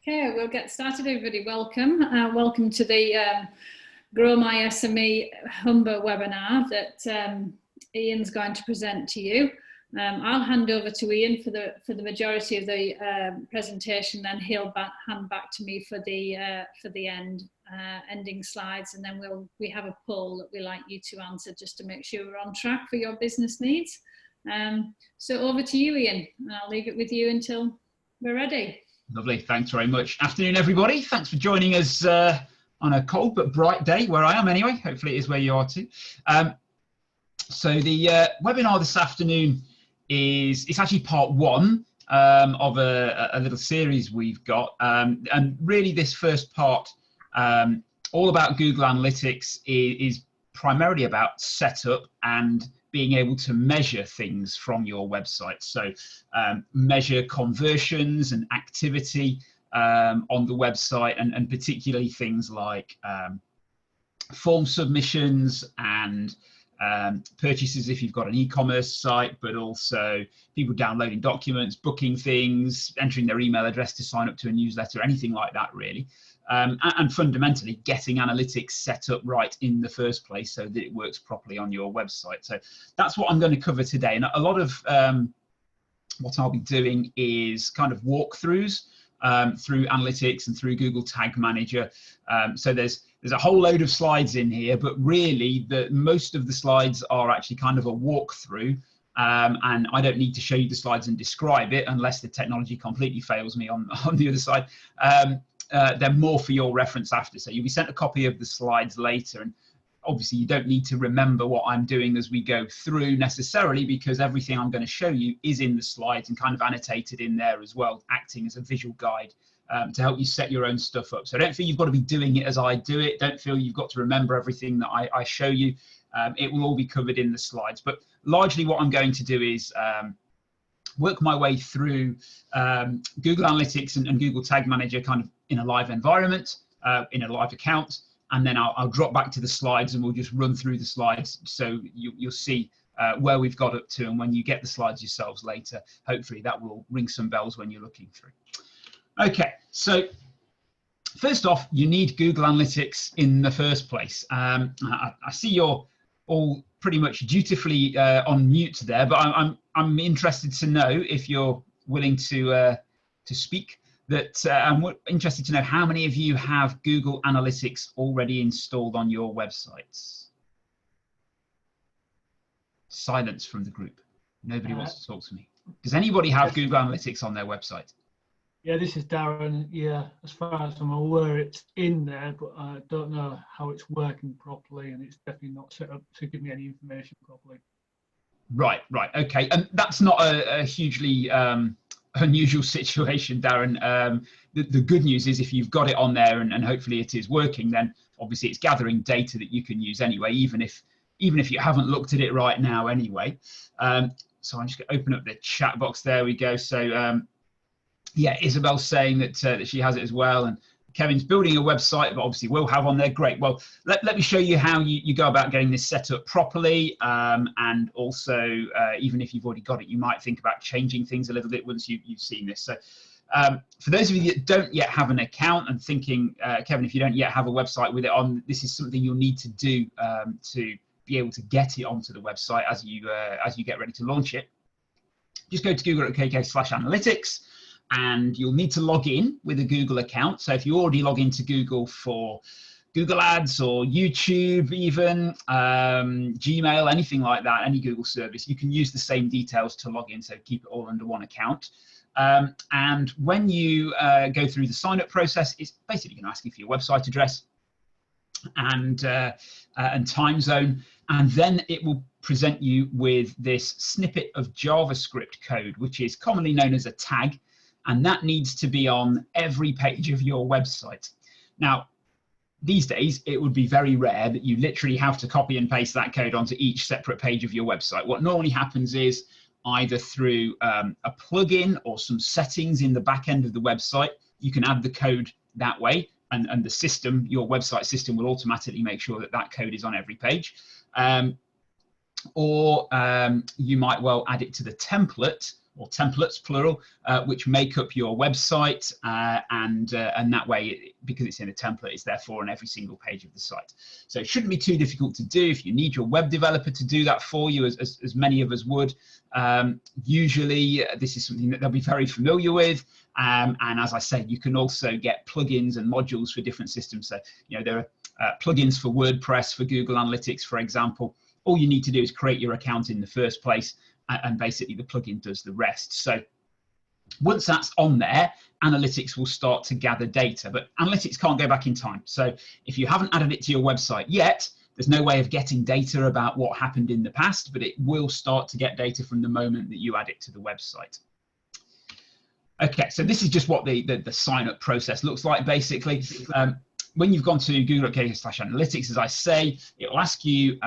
Okay, we'll get started, everybody. Welcome. Welcome to the Grow My SME Humber webinar that Ian's going to present to you. I'll hand over to Ian for the majority of the presentation, then he'll hand back to me for the ending slides, and then we have a poll that we like you to answer just to make sure we're on track for your business needs. So over to you, Ian, and I'll leave it with you until we're ready. Lovely, thanks very much. Afternoon, everybody. Thanks for joining us on a cold but bright day where I am anyway. Hopefully it is where you are too. So the webinar this afternoon it's actually part one of a little series we've got. And really this first part, all about Google Analytics, is primarily about setup and being able to measure things from your website. So measure conversions and activity on the website, and particularly things like form submissions and purchases if you've got an e-commerce site, but also people downloading documents, booking things, entering their email address to sign up to a newsletter, anything like that really. And fundamentally getting analytics set up right in the first place so that it works properly on your website. So that's what I'm going to cover today. And a lot of what I'll be doing is kind of walkthroughs through analytics and through Google Tag Manager. So there's a whole load of slides in here, but really most of the slides are actually kind of a walkthrough. And I don't need to show you the slides and describe it unless the technology completely fails me on the other side. They're more for your reference after. So you'll be sent a copy of the slides later, and obviously you don't need to remember what I'm doing as we go through necessarily, because everything I'm going to show you is in the slides and kind of annotated in there as well, acting as a visual guide to help you set your own stuff up. So don't feel you've got to be doing it as I do it. Don't feel you've got to remember everything that I show you. It will all be covered in the slides, but largely what I'm going to do is work my way through Google Analytics and Google Tag Manager kind of in a live environment, in a live account, and then I'll drop back to the slides and we'll just run through the slides so you'll see where we've got up to, and when you get the slides yourselves later, hopefully that will ring some bells when you're looking through. Okay, so first off, you need Google Analytics in the first place. I see you're all pretty much dutifully on mute there, but I'm interested to know, if you're willing to speak, that I'm interested to know how many of you have Google Analytics already installed on your websites. Silence from the group. Nobody wants to talk to me. Does anybody have Google Analytics on their website? Yeah, this is Darren. Yeah, as far as I'm aware, it's in there, but I don't know how it's working properly, and it's definitely not set up to give me any information properly. Right, okay. And that's not a hugely unusual situation, Darren. The good news is if you've got it on there and hopefully it is working, then obviously it's gathering data that you can use anyway, even if you haven't looked at it right now anyway. So I'm just going to open up the chat box. There we go. So yeah, Isabel's saying that she has it as well, and Kevin's building a website, but obviously we'll have on there. Great. Well, let me show you how you go about getting this set up properly. And also, even if you've already got it, you might think about changing things a little bit once you've seen this. So for those of you that don't yet have an account and thinking, Kevin, if you don't yet have a website with it on, this is something you'll need to do to be able to get it onto the website as you get ready to launch it. Just go to google.kk/analytics. And you'll need to log in with a Google account. So if you already log into Google for Google Ads or YouTube, even Gmail, anything like that, any Google service, you can use the same details to log in. So keep it all under one account. And when you go through the sign up process, it's basically going to ask you for your website address and time zone. And then it will present you with this snippet of JavaScript code, which is commonly known as a tag. And that needs to be on every page of your website. Now, these days, it would be very rare that you literally have to copy and paste that code onto each separate page of your website. What normally happens is either through a plugin or some settings in the back end of the website, you can add the code that way, and the system, your website system, will automatically make sure that that code is on every page. or you might well add it to the template, or templates plural, which make up your website, and that way, because it's in a template, it's therefore on every single page of the site. So it shouldn't be too difficult to do. If you need your web developer to do that for you, as many of us would, usually this is something that they'll be very familiar with. And as I said, you can also get plugins and modules for different systems. So, you know, there are plugins for WordPress, for Google Analytics, for example. All you need to do is create your account in the first place, and basically the plugin does the rest. So once that's on there, analytics will start to gather data, but analytics can't go back in time. So if you haven't added it to your website yet, there's no way of getting data about what happened in the past, but it will start to get data from the moment that you add it to the website. Okay, so this is just what the sign up process looks like, basically. When you've gone to google.com/analytics, as I say, it will ask you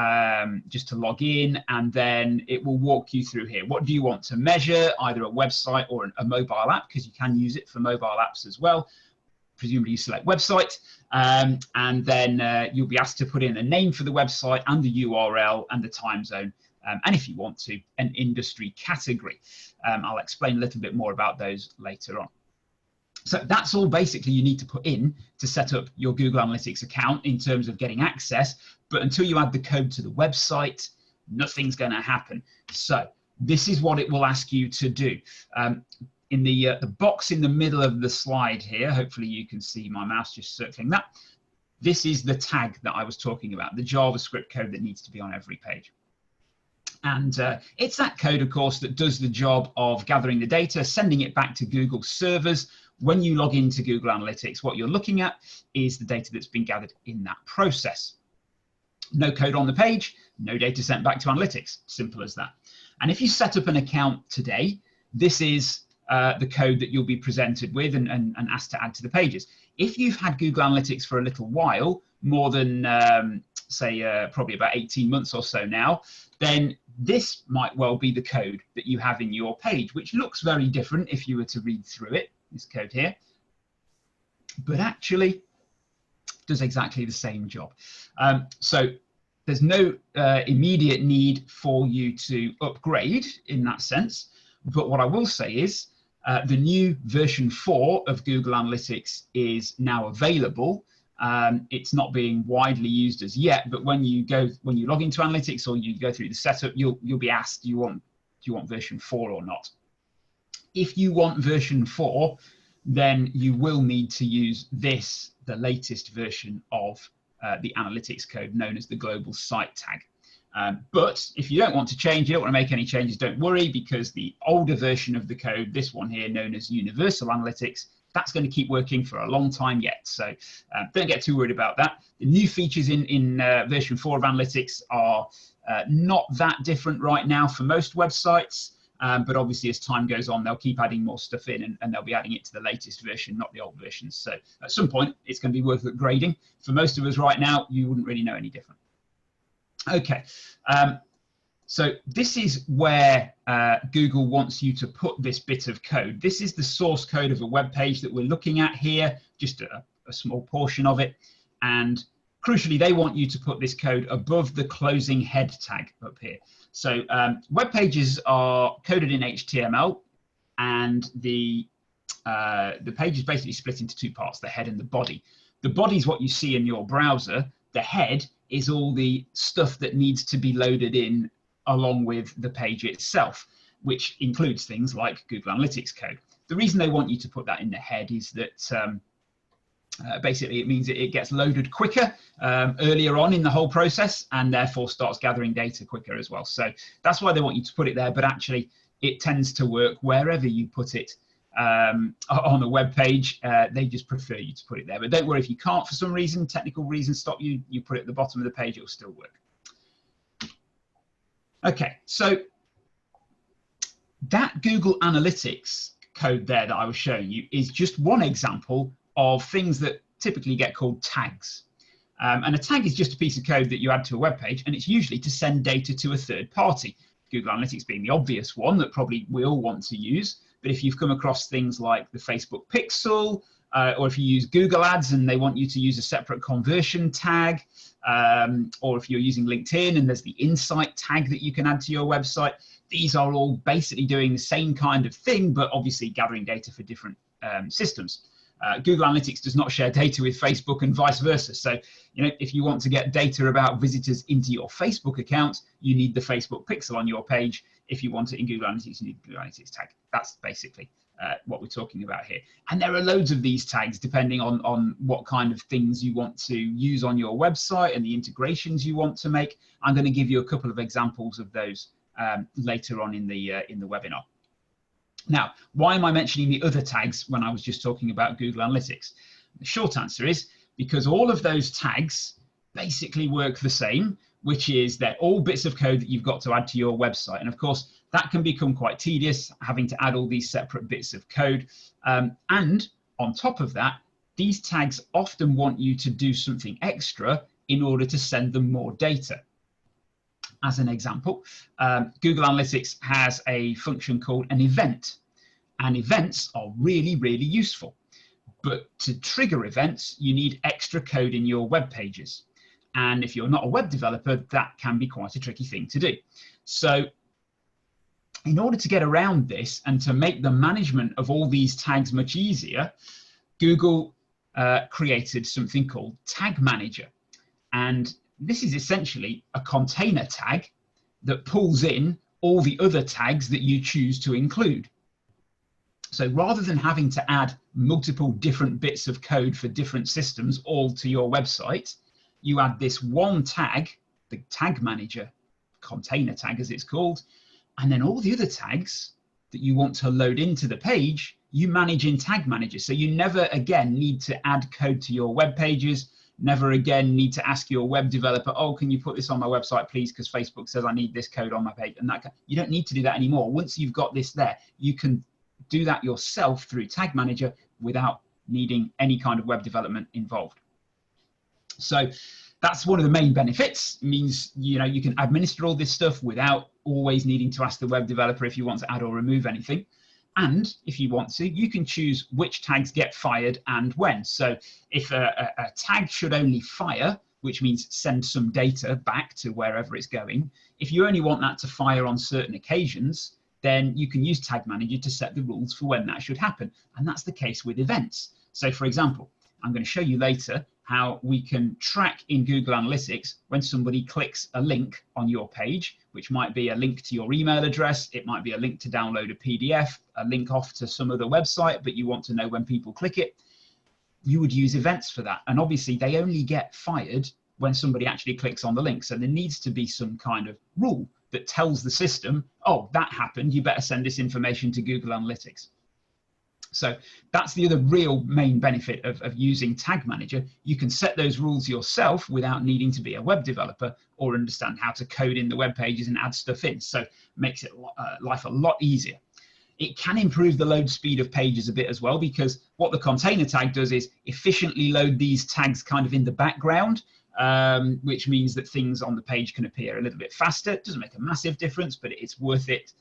just to log in, and then it will walk you through here. What do you want to measure, either a website or a mobile app, because you can use it for mobile apps as well. Presumably you select website, and then you'll be asked to put in a name for the website and the URL and the time zone, and if you want to, an industry category. I'll explain a little bit more about those later on. So that's all basically you need to put in to set up your Google Analytics account in terms of getting access. But until you add the code to the website, nothing's going to happen. So this is what it will ask you to do. In the box in the middle of the slide here, hopefully you can see my mouse just circling that. This is the tag that I was talking about, the JavaScript code that needs to be on every page. And it's that code, of course, that does the job of gathering the data, sending it back to Google servers. When you log into Google Analytics, what you're looking at is the data that's been gathered in that process. No code on the page, no data sent back to Analytics, simple as that. And if you set up an account today, this is the code that you'll be presented with and asked to add to the pages. If you've had Google Analytics for a little while, more than say probably about 18 months or so now, then this might well be the code that you have in your page, which looks very different if you were to read through it, this code here, but actually does exactly the same job. So there's no immediate need for you to upgrade in that sense, but what I will say is the new version 4 of Google Analytics is now available. It's not being widely used as yet, but when you log into Analytics or you go through the setup, you'll be asked, do you want version 4 or not? If you want version 4, then you will need to use this, the latest version of the analytics code known as the global site tag. But if you don't want to change, you don't want to make any changes, don't worry, because the older version of the code, this one here known as Universal Analytics, that's going to keep working for a long time yet. So don't get too worried about that. The new features in version 4 of Analytics are not that different right now for most websites. But obviously, as time goes on, they'll keep adding more stuff in, and they'll be adding it to the latest version, not the old versions. So at some point, it's going to be worth upgrading. For most of us right now, you wouldn't really know any different. Okay, so this is where Google wants you to put this bit of code. This is the source code of a web page that we're looking at here, just a small portion of it. And crucially, they want you to put this code above the closing head tag up here. So web pages are coded in HTML, and the page is basically split into two parts, the head and the body. The body is what you see in your browser. The head is all the stuff that needs to be loaded in along with the page itself, which includes things like Google Analytics code. The reason they want you to put that in the head is that basically it means it gets loaded quicker earlier on in the whole process, and therefore starts gathering data quicker as well. So that's why they want you to put it there, but actually it tends to work wherever you put it on a web page. They just prefer you to put it there, but don't worry if you can't, for some reason, technical reasons stop you, you put it at the bottom of the page, it'll still work. Okay, so that Google Analytics code there that I was showing you is just one example of things that typically get called tags. And a tag is just a piece of code that you add to a web page, and it's usually to send data to a third party. Google Analytics being the obvious one that probably we all want to use. But if you've come across things like the Facebook Pixel, or if you use Google Ads and they want you to use a separate conversion tag, or if you're using LinkedIn and there's the insight tag that you can add to your website. These are all basically doing the same kind of thing, but obviously gathering data for different systems. Google Analytics does not share data with Facebook and vice versa. So, if you want to get data about visitors into your Facebook account, you need the Facebook pixel on your page. If you want it in Google Analytics, you need the Google Analytics tag. That's basically what we're talking about here. And there are loads of these tags depending on what kind of things you want to use on your website and the integrations you want to make. I'm going to give you a couple of examples of those later on in the webinar. Now, why am I mentioning the other tags when I was just talking about Google Analytics? The short answer is because all of those tags basically work the same, which is they're all bits of code that you've got to add to your website. And of course, that can become quite tedious, having to add all these separate bits of code. And on top of that, these tags often want you to do something extra in order to send them more data. As an example, Google Analytics has a function called an event, and events are really, really useful. But to trigger events, you need extra code in your web pages. And if you're not a web developer, that can be quite a tricky thing to do. So in order to get around this and to make the management of all these tags much easier, Google created something called Tag Manager. And this is essentially a container tag that pulls in all the other tags that you choose to include. So rather than having to add multiple different bits of code for different systems all to your website, you add this one tag, the Tag Manager, container tag as it's called, and then all the other tags that you want to load into the page, you manage in Tag Manager. So you never again need to add code to your web pages, never again need to ask your web developer, oh, can you put this on my website, please? Because Facebook says I need this code on my page. And that you don't need to do that anymore. Once you've got this there, you can do that yourself through Tag Manager without needing any kind of web development involved. So that's one of the main benefits. It means you can administer all this stuff without always needing to ask the web developer if you want to add or remove anything. And if you want to, you can choose which tags get fired and when. So if a tag should only fire, which means send some data back to wherever it's going, if you only want that to fire on certain occasions, then you can use Tag Manager to set the rules for when that should happen. And that's the case with events. So for example, I'm going to show you later how we can track in Google Analytics when somebody clicks a link on your page, which might be a link to your email address, it might be a link to download a PDF, a link off to some other website, but you want to know when people click it. You would use events for that. And obviously they only get fired when somebody actually clicks on the link. So there needs to be some kind of rule that tells the system, oh, that happened, you better send this information to Google Analytics. So that's the other real main benefit of using Tag Manager. You can set those rules yourself without needing to be a web developer or understand how to code in the web pages and add stuff in. So it makes it life a lot easier. It can improve the load speed of pages a bit as well, because what the container tag does is efficiently load these tags kind of in the background, which means that things on the page can appear a little bit faster. It doesn't make a massive difference, but it's worth it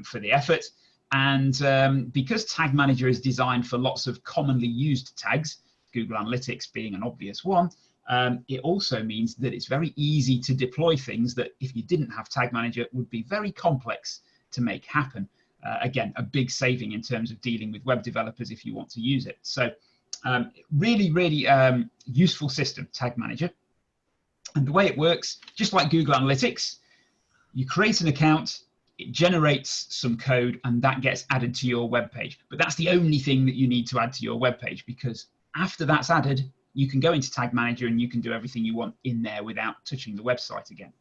for the effort. And because Tag Manager is designed for lots of commonly used tags, Google Analytics being an obvious one, it also means that it's very easy to deploy things that if you didn't have Tag Manager would be very complex to make happen. Again, a big saving in terms of dealing with web developers if you want to use it. So really, really useful system, Tag Manager. And the way it works, just like Google Analytics, you create an account, it generates some code, and that gets added to your web page. But that's the only thing that you need to add to your web page, because after that's added, you can go into Tag Manager and you can do everything you want in there without touching the website again.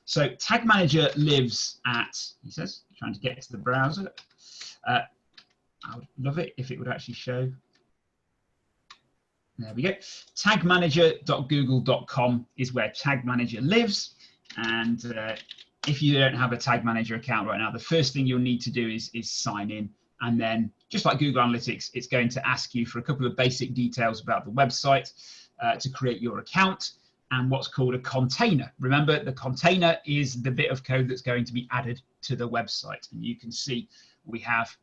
So Tag Manager lives at, he says, trying to get to the browser. I would love it if it would actually show. There we go. Tagmanager.google.com is where Tag Manager lives. And if you don't have a Tag Manager account right now, the first thing you'll need to do is sign in. And then, just like Google Analytics, it's going to ask you for a couple of basic details about the website to create your account and what's called a container. Remember, the container is the bit of code that's going to be added to the website. And you can see we have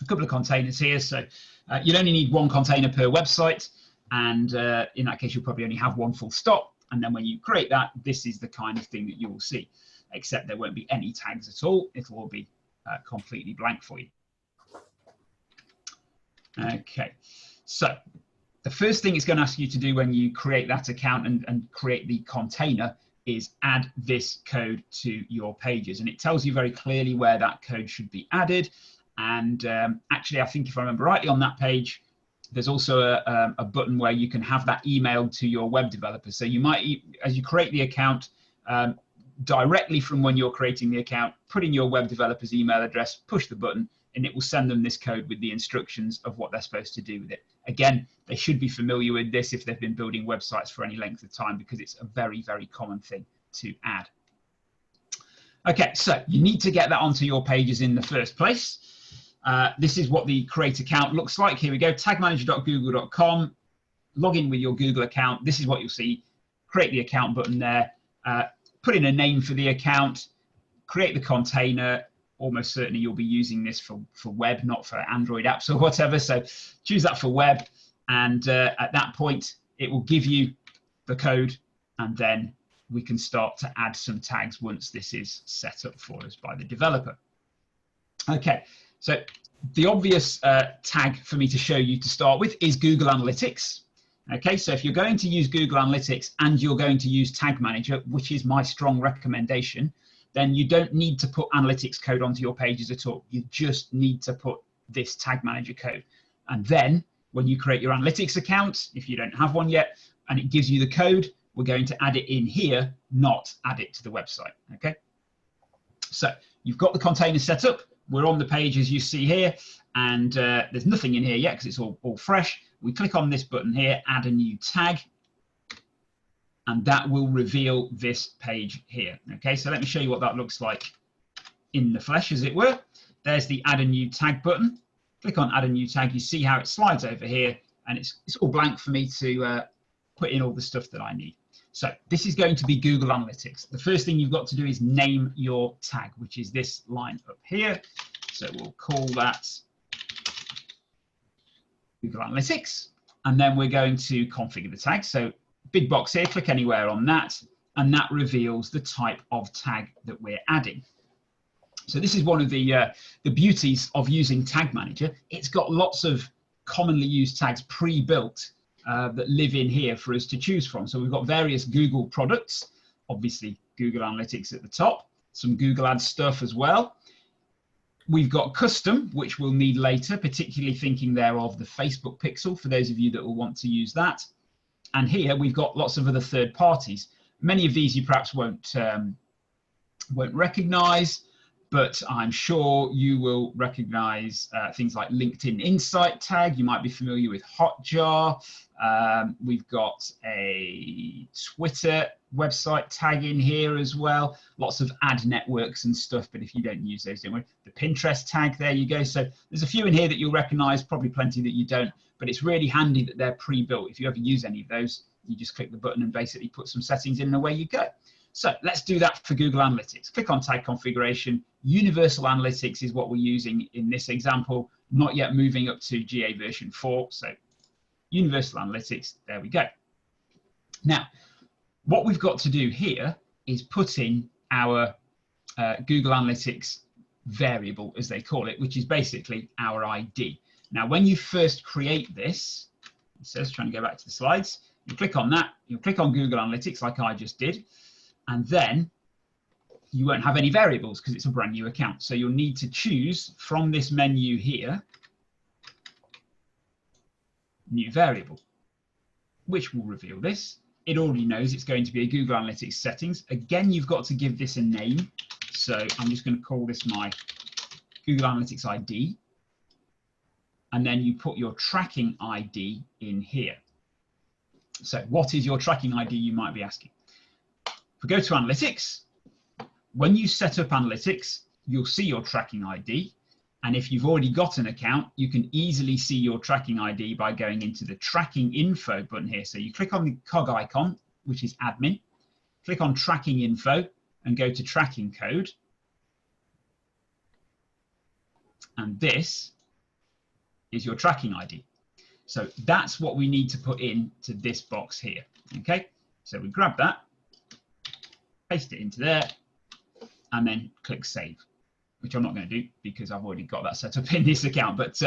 a couple of containers here. So you'd only need one container per website. And in that case, you'll probably only have one full stop. And then when you create that, this is the kind of thing that you will see, except there won't be any tags at all. It'll all be completely blank for you. Okay, so the first thing it's going to ask you to do when you create that account and create the container is add this code to your pages. And it tells you very clearly where that code should be added. And actually, I think if I remember rightly on that page, there's also a button where you can have that emailed to your web developer. So you might, as you create the account, directly from when you're creating the account, put in your web developer's email address, push the button, and it will send them this code with the instructions of what they're supposed to do with it. Again, they should be familiar with this if they've been building websites for any length of time, because it's a very, very common thing to add. Okay, so you need to get that onto your pages in the first place. This is what the create account looks like. Here we go, tagmanager.google.com, log in with your Google account. This is what you'll see. Create the account button there, put in a name for the account, create the container. Almost certainly you'll be using this for web, not for Android apps or whatever. So choose that for web. And at that point, it will give you the code, and then we can start to add some tags once this is set up for us by the developer. Okay, so the obvious tag for me to show you to start with is Google Analytics. Okay, so if you're going to use Google Analytics and you're going to use Tag Manager, which is my strong recommendation, then you don't need to put analytics code onto your pages at all. You just need to put this Tag Manager code. And then when you create your analytics account, if you don't have one yet, and it gives you the code, we're going to add it in here, not add it to the website, okay? So you've got the container set up. We're on the page as you see here, and there's nothing in here yet because it's all fresh. We click on this button here, add a new tag, and that will reveal this page here. Okay, so let me show you what that looks like in the flesh, as it were. There's the add a new tag button. Click on add a new tag. You see how it slides over here, and it's all blank for me to put in all the stuff that I need. So this is going to be Google Analytics. The first thing you've got to do is name your tag, which is this line up here. So we'll call that Google Analytics, and then we're going to configure the tag. So big box here, click anywhere on that, and that reveals the type of tag that we're adding. So this is one of the beauties of using Tag Manager. It's got lots of commonly used tags pre-built that live in here for us to choose from. So we've got various Google products, obviously Google Analytics at the top, some Google Ads stuff as well. We've got custom, which we'll need later, particularly thinking there of the Facebook Pixel, for those of you that will want to use that. And here we've got lots of other third parties. Many of these you perhaps won't recognize, but I'm sure you will recognize things like LinkedIn Insight tag. You might be familiar with Hotjar. We've got a Twitter website tag in here as well. Lots of ad networks and stuff, but if you don't use those, don't worry. The Pinterest tag, there you go. So there's a few in here that you'll recognize, probably plenty that you don't, but it's really handy that they're pre-built. If you ever use any of those, you just click the button and basically put some settings in and away you go. So let's do that for Google Analytics. Click on Tag Configuration. Universal Analytics is what we're using in this example, not yet moving up to GA version 4. So Universal Analytics, there we go. Now, what we've got to do here is put in our Google Analytics variable, as they call it, which is basically our ID. Now, when you first create this, it says, trying to go back to the slides, you click on that, you'll click on Google Analytics like I just did, and then you won't have any variables because it's a brand new account. So you'll need to choose from this menu here, new variable, which will reveal this. It already knows it's going to be a Google Analytics settings. Again, you've got to give this a name. So I'm just going to call this my Google Analytics ID. And then you put your tracking ID in here. So what is your tracking ID, you might be asking? If we go to Analytics, when you set up Analytics, you'll see your tracking ID. And if you've already got an account, you can easily see your tracking ID by going into the tracking info button here. So you click on the cog icon, which is admin, click on tracking info and go to tracking code. And this is your tracking ID. So that's what we need to put into this box here. Okay, so we grab that, paste it into there, and then click save, which I'm not going to do because I've already got that set up in this account. But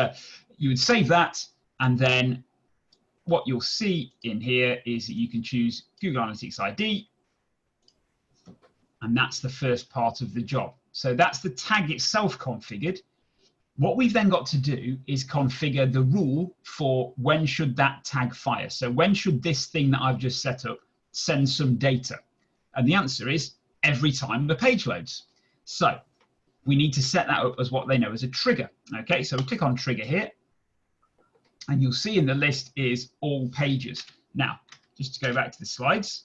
you would save that, and then what you'll see in here is that you can choose Google Analytics ID, and that's the first part of the job. So that's the tag itself configured. What we've then got to do is configure the rule for when should that tag fire. So when should this thing that I've just set up send some data? And the answer is every time the page loads. So we need to set that up as what they know as a trigger. Okay, so we click on trigger here, and you'll see in the list is all pages. Now, just to go back to the slides,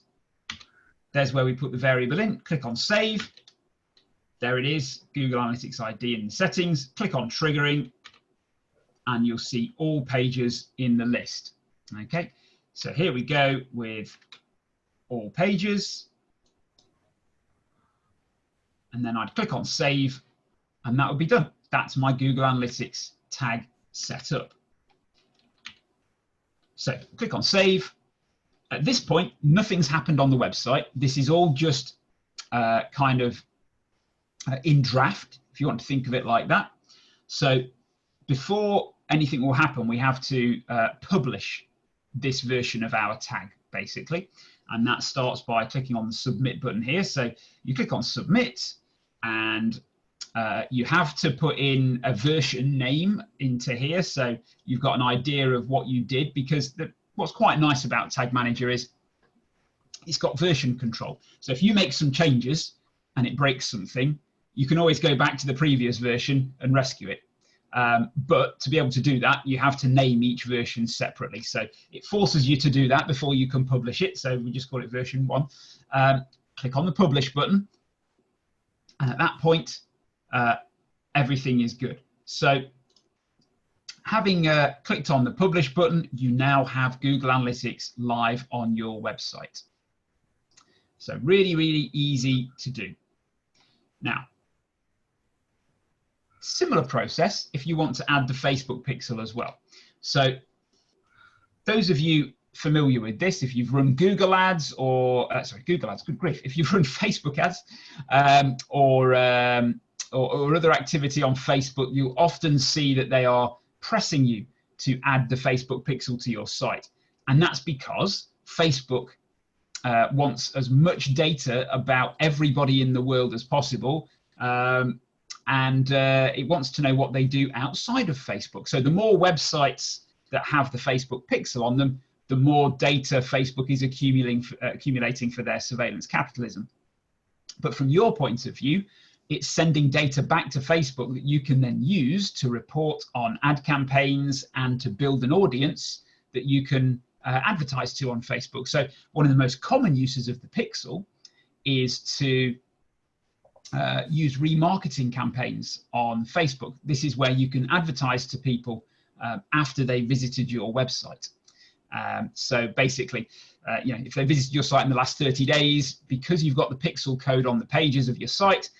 there's where we put the variable in. Click on save. There it is, Google Analytics ID in the settings. Click on triggering, and you'll see all pages in the list. Okay, so here we go with all pages. And then I'd click on save, and that would be done. That's my Google Analytics tag set up. So click on save. At this point, nothing's happened on the website. This is all just kind of in draft, if you want to think of it like that. So before anything will happen, we have to publish this version of our tag, basically. And that starts by clicking on the submit button here. So you click on submit, and you have to put in a version name into here. So you've got an idea of what you did, because what's quite nice about Tag Manager is it's got version control. So if you make some changes and it breaks something, you can always go back to the previous version and rescue it. But to be able to do that, you have to name each version separately. So it forces you to do that before you can publish it. So we just call it version 1. Click on the publish button. And at that point, everything is good. So having clicked on the publish button, you now have Google Analytics live on your website. So really, really easy to do. Now, similar process if you want to add the Facebook pixel as well. So those of you familiar with this, if you've run Google ads or Google ads, good grief, if you've run Facebook ads or other activity on Facebook, you'll often see that they are pressing you to add the Facebook pixel to your site. And that's because Facebook wants as much data about everybody in the world as possible. And it wants to know what they do outside of Facebook. So the more websites that have the Facebook pixel on them, the more data Facebook is accumulating for their surveillance capitalism. But from your point of view, it's sending data back to Facebook that you can then use to report on ad campaigns and to build an audience that you can advertise to on Facebook. So one of the most common uses of the pixel is to use remarketing campaigns on Facebook. This is where you can advertise to people after they visited your website. So basically, if they visited your site in the last 30 days, because you've got the pixel code on the pages of your site,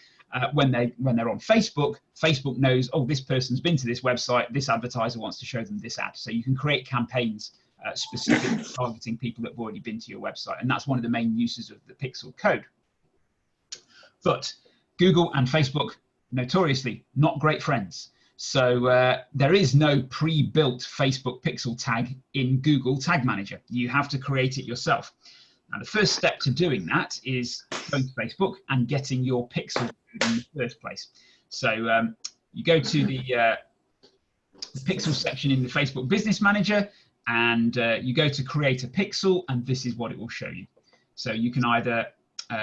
when they're on Facebook, Facebook knows, oh, this person's been to this website, this advertiser wants to show them this ad. So you can create campaigns specifically targeting people that have already been to your website. And that's one of the main uses of the pixel code. But Google and Facebook, notoriously not great friends. So there is no pre-built Facebook pixel tag in Google Tag Manager. You have to create it yourself. Now, the first step to doing that is going to Facebook and getting your pixel code in the first place. So you go to the pixel section in the Facebook Business Manager, and you go to create a pixel, and this is what it will show you. So you can either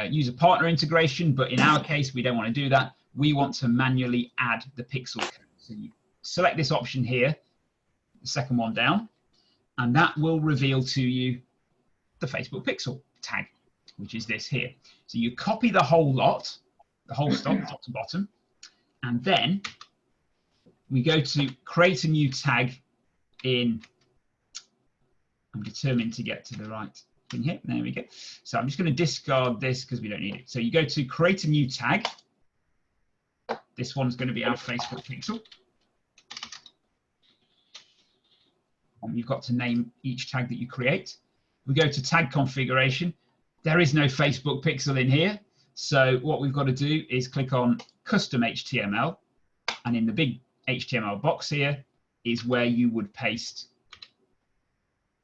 use a partner integration, but in our case, we don't want to do that. We want to manually add the pixel code. So you select this option here, the second one down, and that will reveal to you the Facebook pixel tag, which is this here. So you copy the whole lot, the whole stock, top to bottom, and then we go to create a new tag in, I'm determined to get to the right thing here. There we go. So I'm just going to discard this because we don't need it. So you go to create a new tag. This one's going to be our Facebook pixel. you've got to name each tag that you create. We go to tag configuration. There is no Facebook pixel in here. So what we've got to do is click on custom HTML. And in the big HTML box here is where you would paste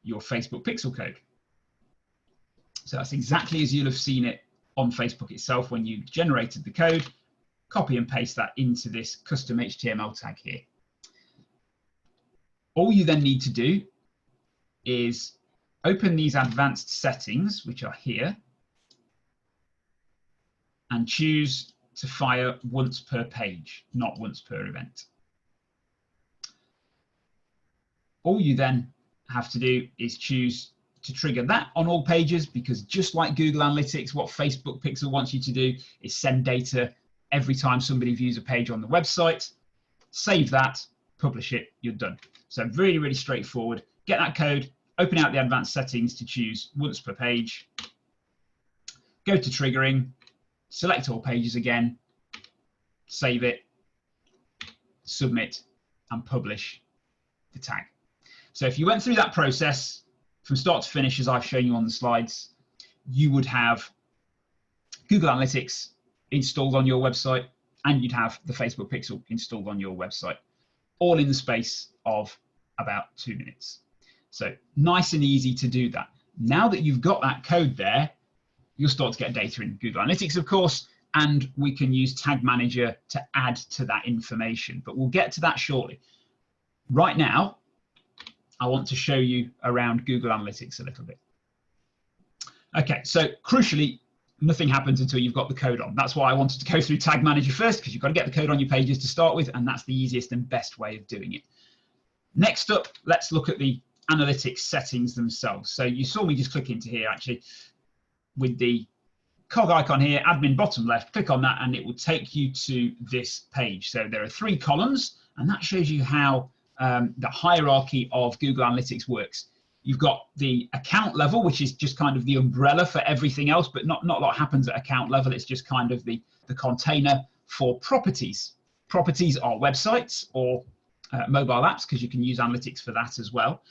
your Facebook pixel code. So that's exactly as you'll have seen it on Facebook itself when you generated the code. Copy and paste that into this custom HTML tag here. All you then need to do is open these advanced settings, which are here, and choose to fire once per page, not once per event. All you then have to do is choose to trigger that on all pages, because just like Google Analytics, what Facebook Pixel wants you to do is send data every time somebody views a page on the website. Save that, publish it, you're done. So really, really straightforward. Get that code, open out the advanced settings to choose once per page, go to triggering, select all pages again, save it, submit, and publish the tag. So if you went through that process from start to finish, as I've shown you on the slides, you would have Google Analytics installed on your website, and you'd have the Facebook Pixel installed on your website, all in the space of about 2 minutes. So nice and easy to do that. Now that you've got that code there, you'll start to get data in Google Analytics, of course, and we can use Tag Manager to add to that information, but we'll get to that shortly. Right now, I want to show you around Google Analytics a little bit. Okay, so crucially, nothing happens until you've got the code on. That's why I wanted to go through Tag Manager first, because you've got to get the code on your pages to start with, and that's the easiest and best way of doing it. Next up, let's look at the analytics settings themselves. So you saw me just click into here, actually, with the cog icon here, admin bottom left, click on that, and it will take you to this page. So there are 3 columns, and that shows you how the hierarchy of Google Analytics works. You've got the account level, which is just kind of the umbrella for everything else, but not a lot happens at account level. It's just kind of the container for properties. Properties are websites or mobile apps, because you can use analytics for that as well.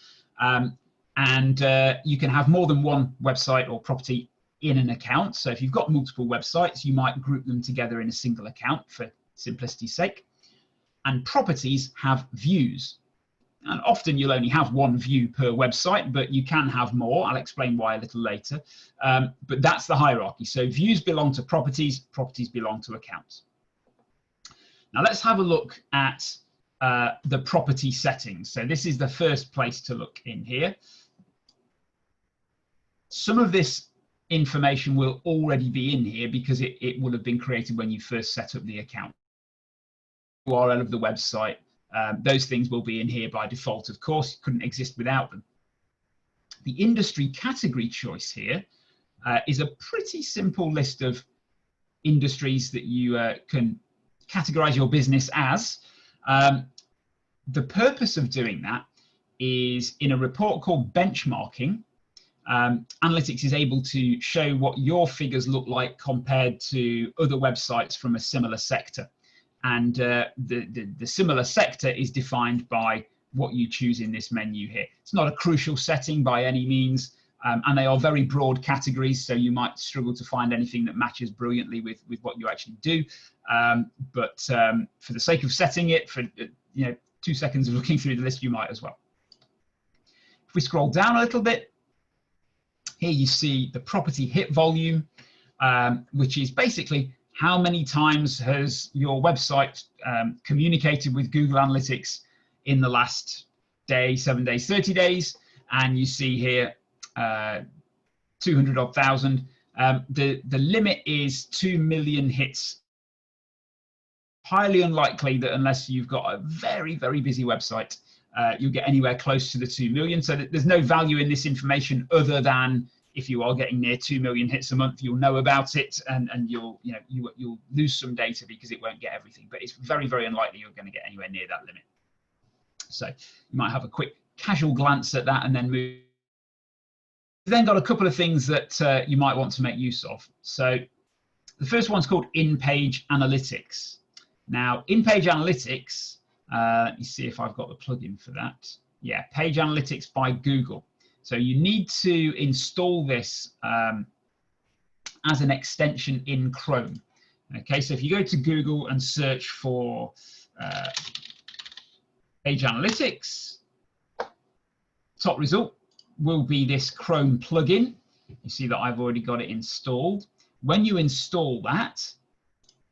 And you can have more than one website or property in an account. So if you've got multiple websites, you might group them together in a single account for simplicity's sake. And properties have views. And often you'll only have one view per website, but you can have more. I'll explain why a little later. But that's the hierarchy. So views belong to properties, properties belong to accounts. Now let's have a look at the property settings. So this is the first place to look in here. Some of this information will already be in here because it will have been created when you first set up the account. URL of the website, those things will be in here by default, of course. It couldn't exist without them. The industry category choice here is a pretty simple list of industries that you can categorize your business as. The purpose of doing that is in a report called benchmarking. Analytics is able to show what your figures look like compared to other websites from a similar sector. And the similar sector is defined by what you choose in this menu here. It's not a crucial setting by any means, and they are very broad categories, so you might struggle to find anything that matches brilliantly with what you actually do. But for the sake of setting it, for 2 seconds of looking through the list, you might as well. If we scroll down a little bit, here you see the property hit volume, which is basically how many times has your website communicated with Google Analytics in the last day, 7 days, 30 days. And you see here 200,000. The limit is 2 million hits. Highly unlikely that unless you've got a very, very busy website, you'll get anywhere close to the 2 million. So there's no value in this information other than if you are getting near 2 million hits a month, you'll know about it, and you'll lose some data because it won't get everything. But it's very, very unlikely you're going to get anywhere near that limit. So you might have a quick casual glance at that and then move. You've then got a couple of things that you might want to make use of. So the first one's called in-page analytics. Now, in-page analytics, let me see if I've got the plugin for that. Yeah, Page Analytics by Google. So you need to install this as an extension in Chrome. Okay, so if you go to Google and search for Page Analytics, top result will be this Chrome plugin. You see that I've already got it installed. When you install that,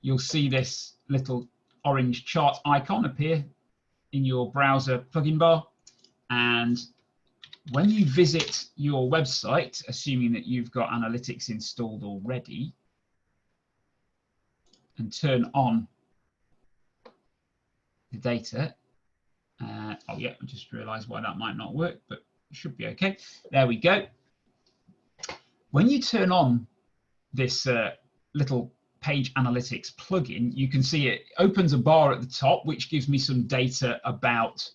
you'll see this little orange chart icon appear in your browser plugin bar. And when you visit your website, assuming that you've got analytics installed already, and turn on the data, oh yeah, I just realized why that might not work, but it should be okay. There we go. When you turn on this little Page Analytics plugin, you can see it opens a bar at the top, which gives me some data about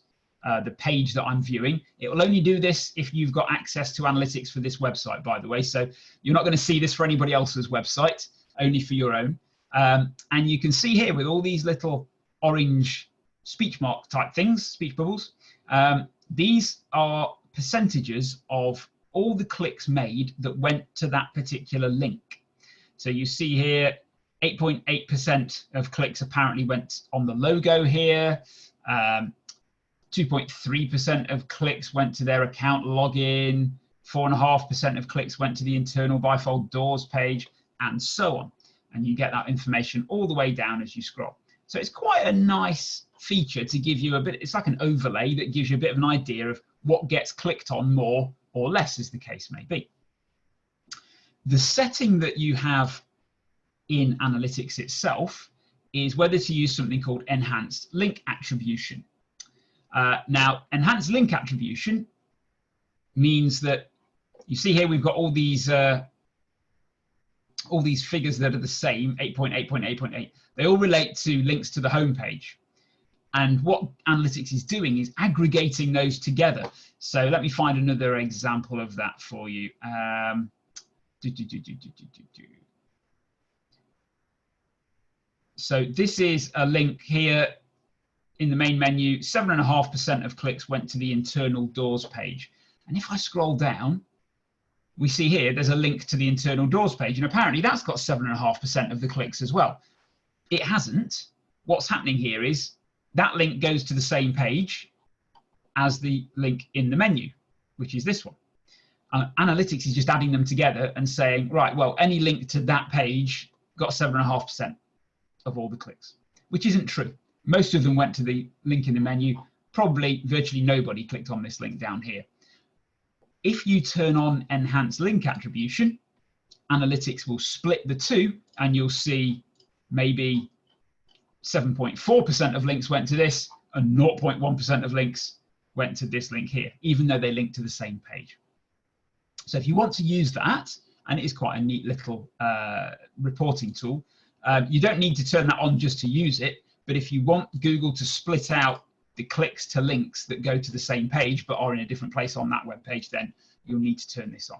the page that I'm viewing. It will only do this if you've got access to analytics for this website, by the way. So you're not going to see this for anybody else's website, only for your own. And you can see here with all these little orange speech mark type things, speech bubbles, these are percentages of all the clicks made that went to that particular link. So you see here, 8.8% of clicks apparently went on the logo here. 2.3% of clicks went to their account login. 4.5% of clicks went to the internal bifold doors page, and so on. And you get that information all the way down as you scroll. So it's quite a nice feature to give you a bit, it's like an overlay that gives you a bit of an idea of what gets clicked on more or less, as the case may be. The setting that you have in analytics itself is whether to use something called enhanced link attribution. Now, enhanced link attribution means that you see here we've got all these figures that are the same, 8.8, 8.8. They all relate to links to the home page. And what analytics is doing is aggregating those together. So let me find another example of that for you. So this is a link here in the main menu. 7.5% of clicks went to the internal doors page. And if I scroll down, we see here there's a link to the internal doors page. And apparently that's got 7.5% of the clicks as well. It hasn't. What's happening here is that link goes to the same page as the link in the menu, which is this one. Analytics is just adding them together and saying, right, well, any link to that page got 7.5% of all the clicks, which isn't true. Most of them went to the link in the menu. Probably virtually nobody clicked on this link down here. If you turn on enhanced link attribution, analytics will split the two, and you'll see maybe 7.4% of links went to this and 0.1% of links went to this link here, even though they link to the same page. So if you want to use that, and it is quite a neat little reporting tool, you don't need to turn that on just to use it. But if you want Google to split out the clicks to links that go to the same page but are in a different place on that web page, then you'll need to turn this on.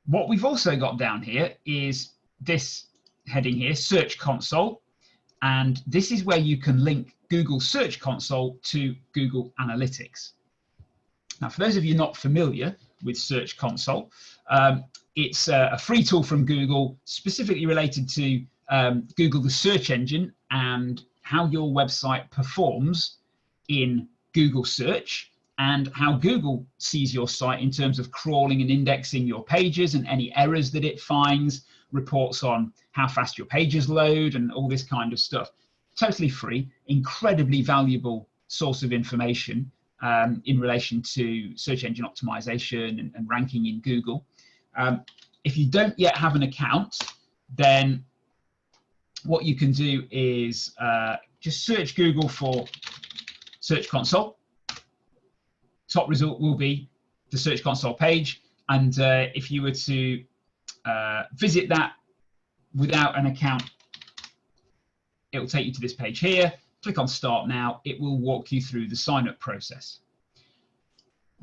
What we've also got down here is this heading here, Search Console. And this is where you can link Google Search Console to Google Analytics. Now, for those of you not familiar with Search Console, it's a free tool from Google specifically related to Google, the search engine, and how your website performs in Google search, and how Google sees your site in terms of crawling and indexing your pages and any errors that it finds, reports on how fast your pages load and all this kind of stuff. Totally free, incredibly valuable source of information in relation to search engine optimization and ranking in Google. If you don't yet have an account, then what you can do is just search Google for Search Console. Top result will be the Search Console page. And if you were to visit that without an account, it will take you to this page here. Click on Start Now. It will walk you through the sign-up process.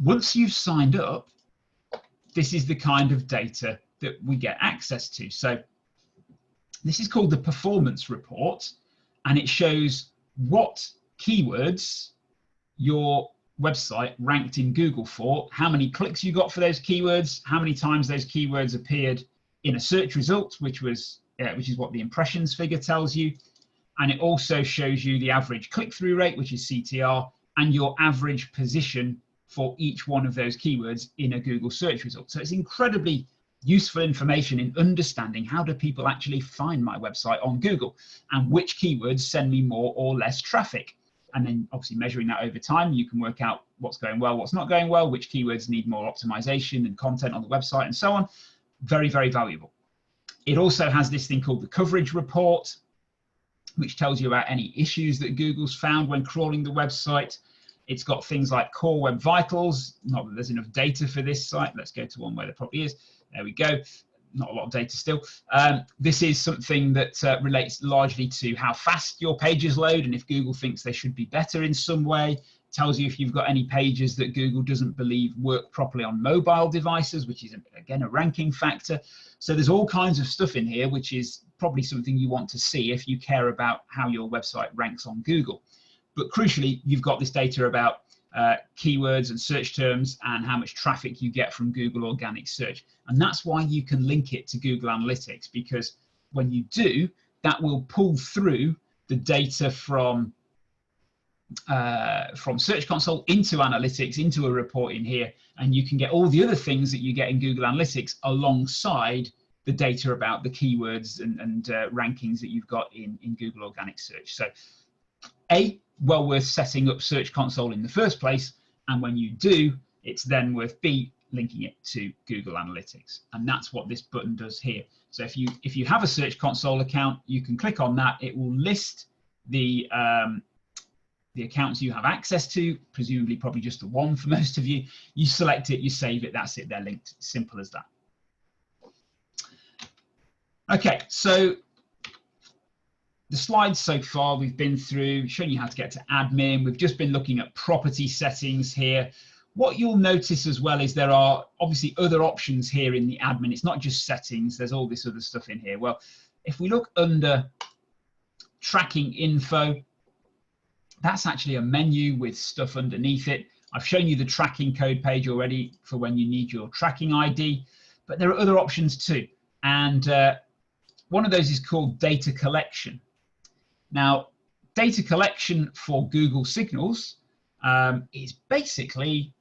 Once you've signed up, this is the kind of data that we get access to. So this is called the performance report, and it shows what keywords your website ranked in Google for, how many clicks you got for those keywords, how many times those keywords appeared in a search result, which is what the impressions figure tells you. And it also shows you the average click-through rate, which is CTR, and your average position for each one of those keywords in a Google search result. So it's incredibly useful information in understanding how do people actually find my website on Google and which keywords send me more or less traffic. And then obviously measuring that over time, you can work out what's going well, what's not going well, which keywords need more optimization and content on the website and so on. Very, very valuable. It also has this thing called the coverage report, which tells you about any issues that Google's found when crawling the website. It's got things like Core Web Vitals, not that there's enough data for this site. Let's go to one where there probably is. There we go. Not a lot of data still. This is something that relates largely to how fast your pages load, and if Google thinks they should be better in some way. It tells you if you've got any pages that Google doesn't believe work properly on mobile devices, which is, again, a ranking factor. So there's all kinds of stuff in here, which is probably something you want to see if you care about how your website ranks on Google. But crucially, you've got this data about keywords and search terms and how much traffic you get from Google organic search. And that's why you can link it to Google Analytics, because when you do, that will pull through the data from Search Console into Analytics, into a report in here, and you can get all the other things that you get in Google Analytics alongside the data about the keywords and rankings that you've got in Google Organic Search. So well worth setting up Search Console in the first place, and when you do, it's then worth B, linking it to Google Analytics, and that's what this button does here. So if you have a Search Console account, you can click on that. It will list the accounts you have access to, presumably probably just the one for most of you. You select it, you save it, that's it, they're linked. Simple as that. Okay, so the slides so far we've been through, showing you how to get to admin. We've just been looking at property settings here. What you'll notice as well is there are obviously other options here in the admin. It's not just settings, there's all this other stuff in here. Well, if we look under tracking info, that's actually a menu with stuff underneath it. I've shown you the tracking code page already for when you need your tracking ID, but there are other options too. And one of those is called data collection. Now, data collection for Google Signals is basically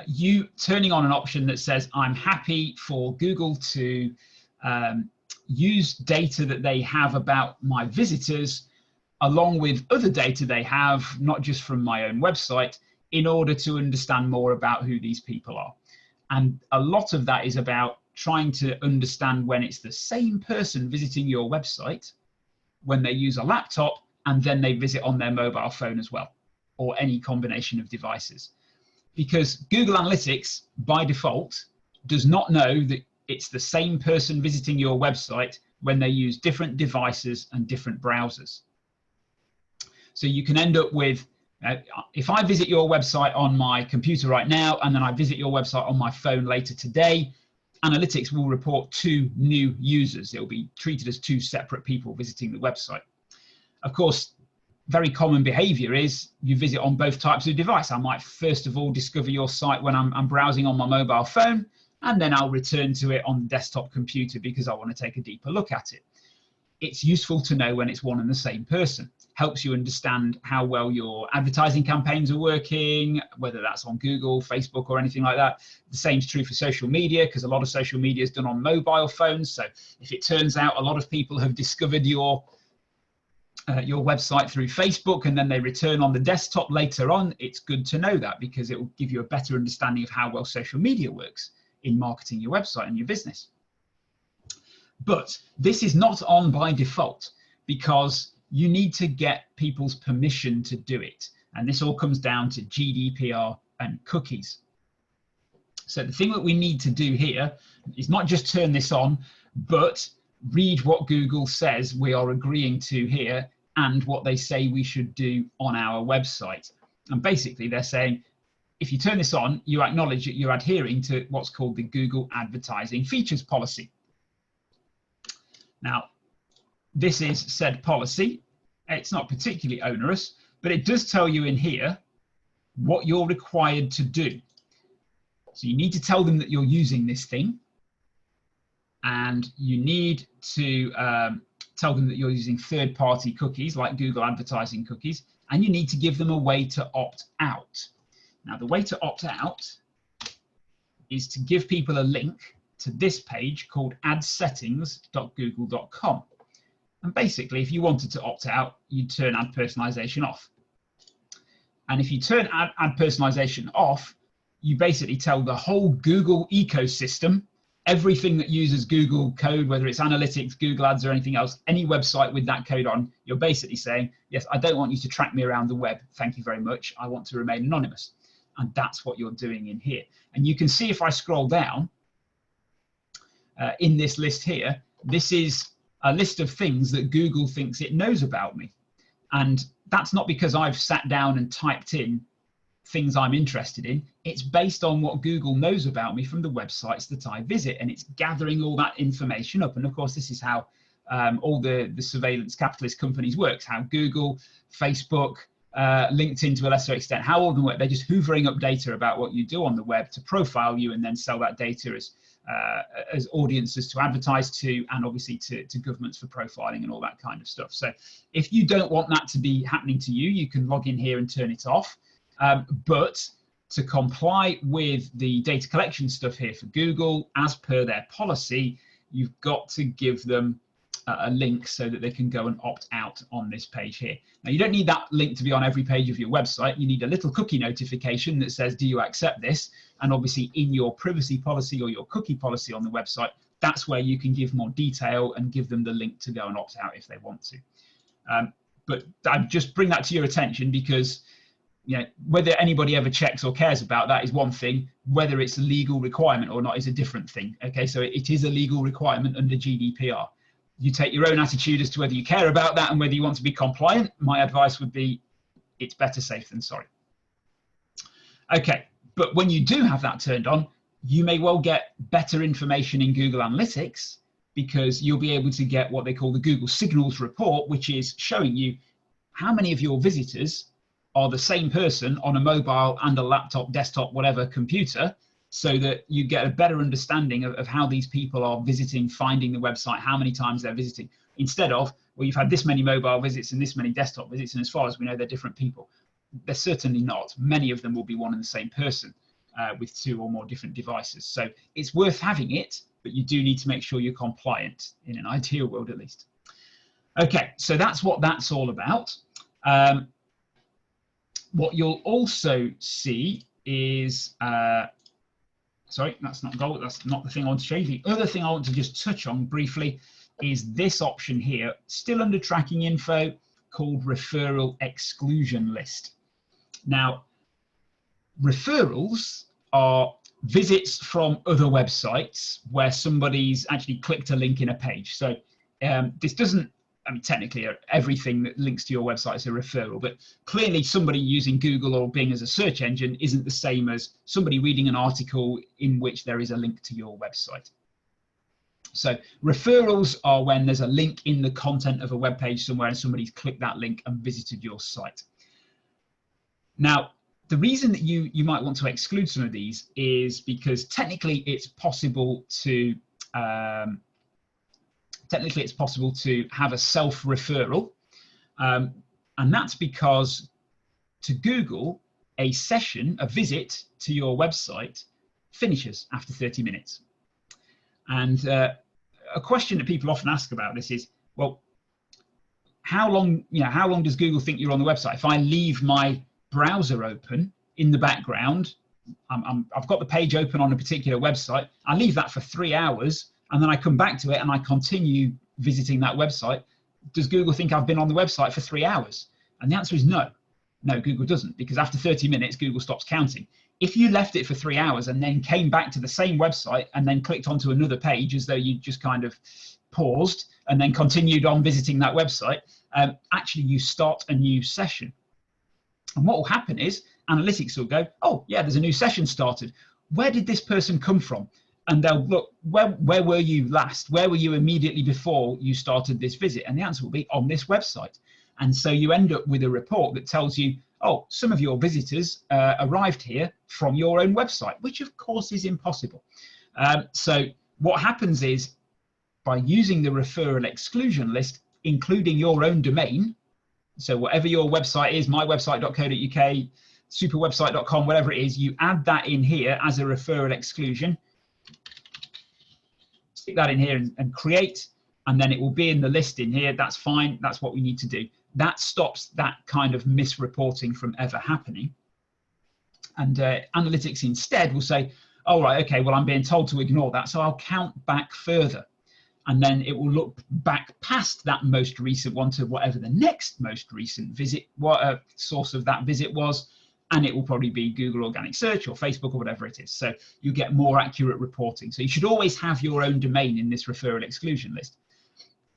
you turning on an option that says, I'm happy for Google to use data that they have about my visitors, along with other data they have, not just from my own website, in order to understand more about who these people are. And a lot of that is about trying to understand when it's the same person visiting your website, when they use a laptop, and then they visit on their mobile phone as well, or any combination of devices. Because Google Analytics, by default, does not know that it's the same person visiting your website when they use different devices and different browsers. So you can end up with, if I visit your website on my computer right now, and then I visit your website on my phone later today, Analytics will report 2 new users. It will be treated as 2 separate people visiting the website. Of course, very common behavior is you visit on both types of device. I might first of all discover your site when I'm browsing on my mobile phone, and then I'll return to it on the desktop computer because I want to take a deeper look at it. It's useful to know when it's one and the same person. Helps you understand how well your advertising campaigns are working, whether that's on Google, Facebook, or anything like that. The same is true for social media, because a lot of social media is done on mobile phones. So if it turns out a lot of people have discovered your website through Facebook and then they return on the desktop later on, it's good to know that, because it will give you a better understanding of how well social media works in marketing your website and your business. But this is not on by default, because you need to get people's permission to do it. And this all comes down to GDPR and cookies. So the thing that we need to do here is not just turn this on, but read what Google says we are agreeing to here and what they say we should do on our website. And basically they're saying, if you turn this on, you acknowledge that you're adhering to what's called the Google Advertising Features Policy. Now, this is said policy. It's not particularly onerous, But it does tell you in here what you're required to do. So you need to tell them that you're using this thing, and you need to tell them that you're using third-party cookies like Google advertising cookies, and you need to give them a way to opt out. Now, the way to opt out is to give people a link to this page called adsettings.google.com. And basically, if you wanted to opt out, you'd turn ad personalization off. And if you turn ad personalization off, you basically tell the whole Google ecosystem, everything that uses Google code, whether it's analytics, Google ads, or anything else, any website with that code on, you're basically saying, yes, I don't want you to track me around the web. Thank you very much. I want to remain anonymous. And that's what you're doing in here. And you can see if I scroll down in this list here, this is a list of things that Google thinks it knows about me. And that's not because I've sat down and typed in things I'm interested in. It's based on what Google knows about me from the websites that I visit, and it's gathering all that information up. And of course, this is how all the surveillance capitalist companies works, how Google, Facebook, LinkedIn to a lesser extent, how all of them work. They're just hoovering up data about what you do on the web to profile you and then sell that data as audiences to advertise to, and obviously to governments for profiling and all that kind of stuff. So if you don't want that to be happening to you, you can log in here and turn it off. But to comply with the data collection stuff here for Google, as per their policy, you've got to give them a link so that they can go and opt out on this page here. Now, you don't need that link to be on every page of your website. You need a little cookie notification that says, do you accept this? And obviously in your privacy policy or your cookie policy on the website, that's where you can give more detail and give them the link to go and opt out if they want to. But I just bring that to your attention because whether anybody ever checks or cares about that is one thing. Whether it's a legal requirement or not is a different thing. Okay, so it is a legal requirement under GDPR. You take your own attitude as to whether you care about that and whether you want to be compliant. My advice would be, it's better safe than sorry. Okay, but when you do have that turned on, you may well get better information in Google Analytics because you'll be able to get what they call the Google Signals report, which is showing you how many of your visitors are the same person on a mobile and a laptop, desktop, whatever computer, so that you get a better understanding of how these people are visiting, finding the website, how many times they're visiting, instead of, well, you've had this many mobile visits and this many desktop visits, and as far as we know, they're different people. They're certainly not. Many of them will be one and the same person with 2 or more different devices. So it's worth having it, but you do need to make sure you're compliant in an ideal world, at least. Okay, so that's what that's all about. What you'll also see is, sorry, that's not gold. That's not the thing I want to show you. The other thing I want to just touch on briefly is this option here, still under tracking info, called referral exclusion list. Now, referrals are visits from other websites where somebody's actually clicked a link in a page. So this doesn't, I mean, technically everything that links to your website is a referral, but clearly somebody using Google or Bing as a search engine isn't the same as somebody reading an article in which there is a link to your website. So referrals are when there's a link in the content of a web page somewhere and somebody's clicked that link and visited your site. Now, the reason that you might want to exclude some of these is because technically it's possible to have a self-referral, and that's because to Google, a session, a visit to your website finishes after 30 minutes. And a question that people often ask about this is, well, how long does Google think you're on the website? If I leave my browser open in the background, I've got the page open on a particular website, I leave that for 3 hours, and then I come back to it and I continue visiting that website, does Google think I've been on the website for 3 hours? And the answer is no. No, Google doesn't, because after 30 minutes, Google stops counting. If you left it for 3 hours and then came back to the same website and then clicked onto another page as though you just kind of paused and then continued on visiting that website, actually you start a new session. And what will happen is analytics will go, oh yeah, there's a new session started. Where did this person come from? And they'll look, where were you last? Where were you immediately before you started this visit? And the answer will be on this website. And so you end up with a report that tells you, oh, some of your visitors arrived here from your own website, which of course is impossible. So what happens is, by using the referral exclusion list, including your own domain, so whatever your website is, mywebsite.co.uk, superwebsite.com, whatever it is, you add that in here as a referral exclusion, stick that in here and create, and then it will be in the list in here. That's fine. That's what we need to do. That stops that kind of misreporting from ever happening. And analytics instead will say, oh, right, okay, well, I'm being told to ignore that, so I'll count back further. And then it will look back past that most recent one to whatever the next most recent visit, what source of that visit was, and it will probably be Google Organic Search or Facebook or whatever it is. So you get more accurate reporting. So you should always have your own domain in this referral exclusion list.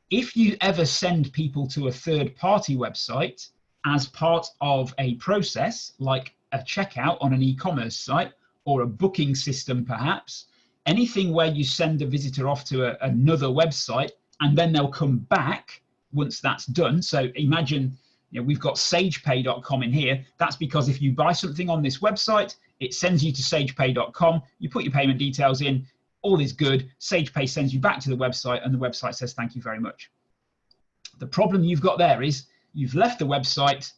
If you ever send people to a third-party website as part of a process, like a checkout on an e-commerce site or a booking system perhaps, anything where you send a visitor off to another website and then they'll come back once that's done. So imagine, we've got sagepay.com in here. That's because if you buy something on this website, it sends you to sagepay.com. You put your payment details in, all is good. SagePay sends you back to the website and the website says, thank you very much. The problem you've got there is you've left the website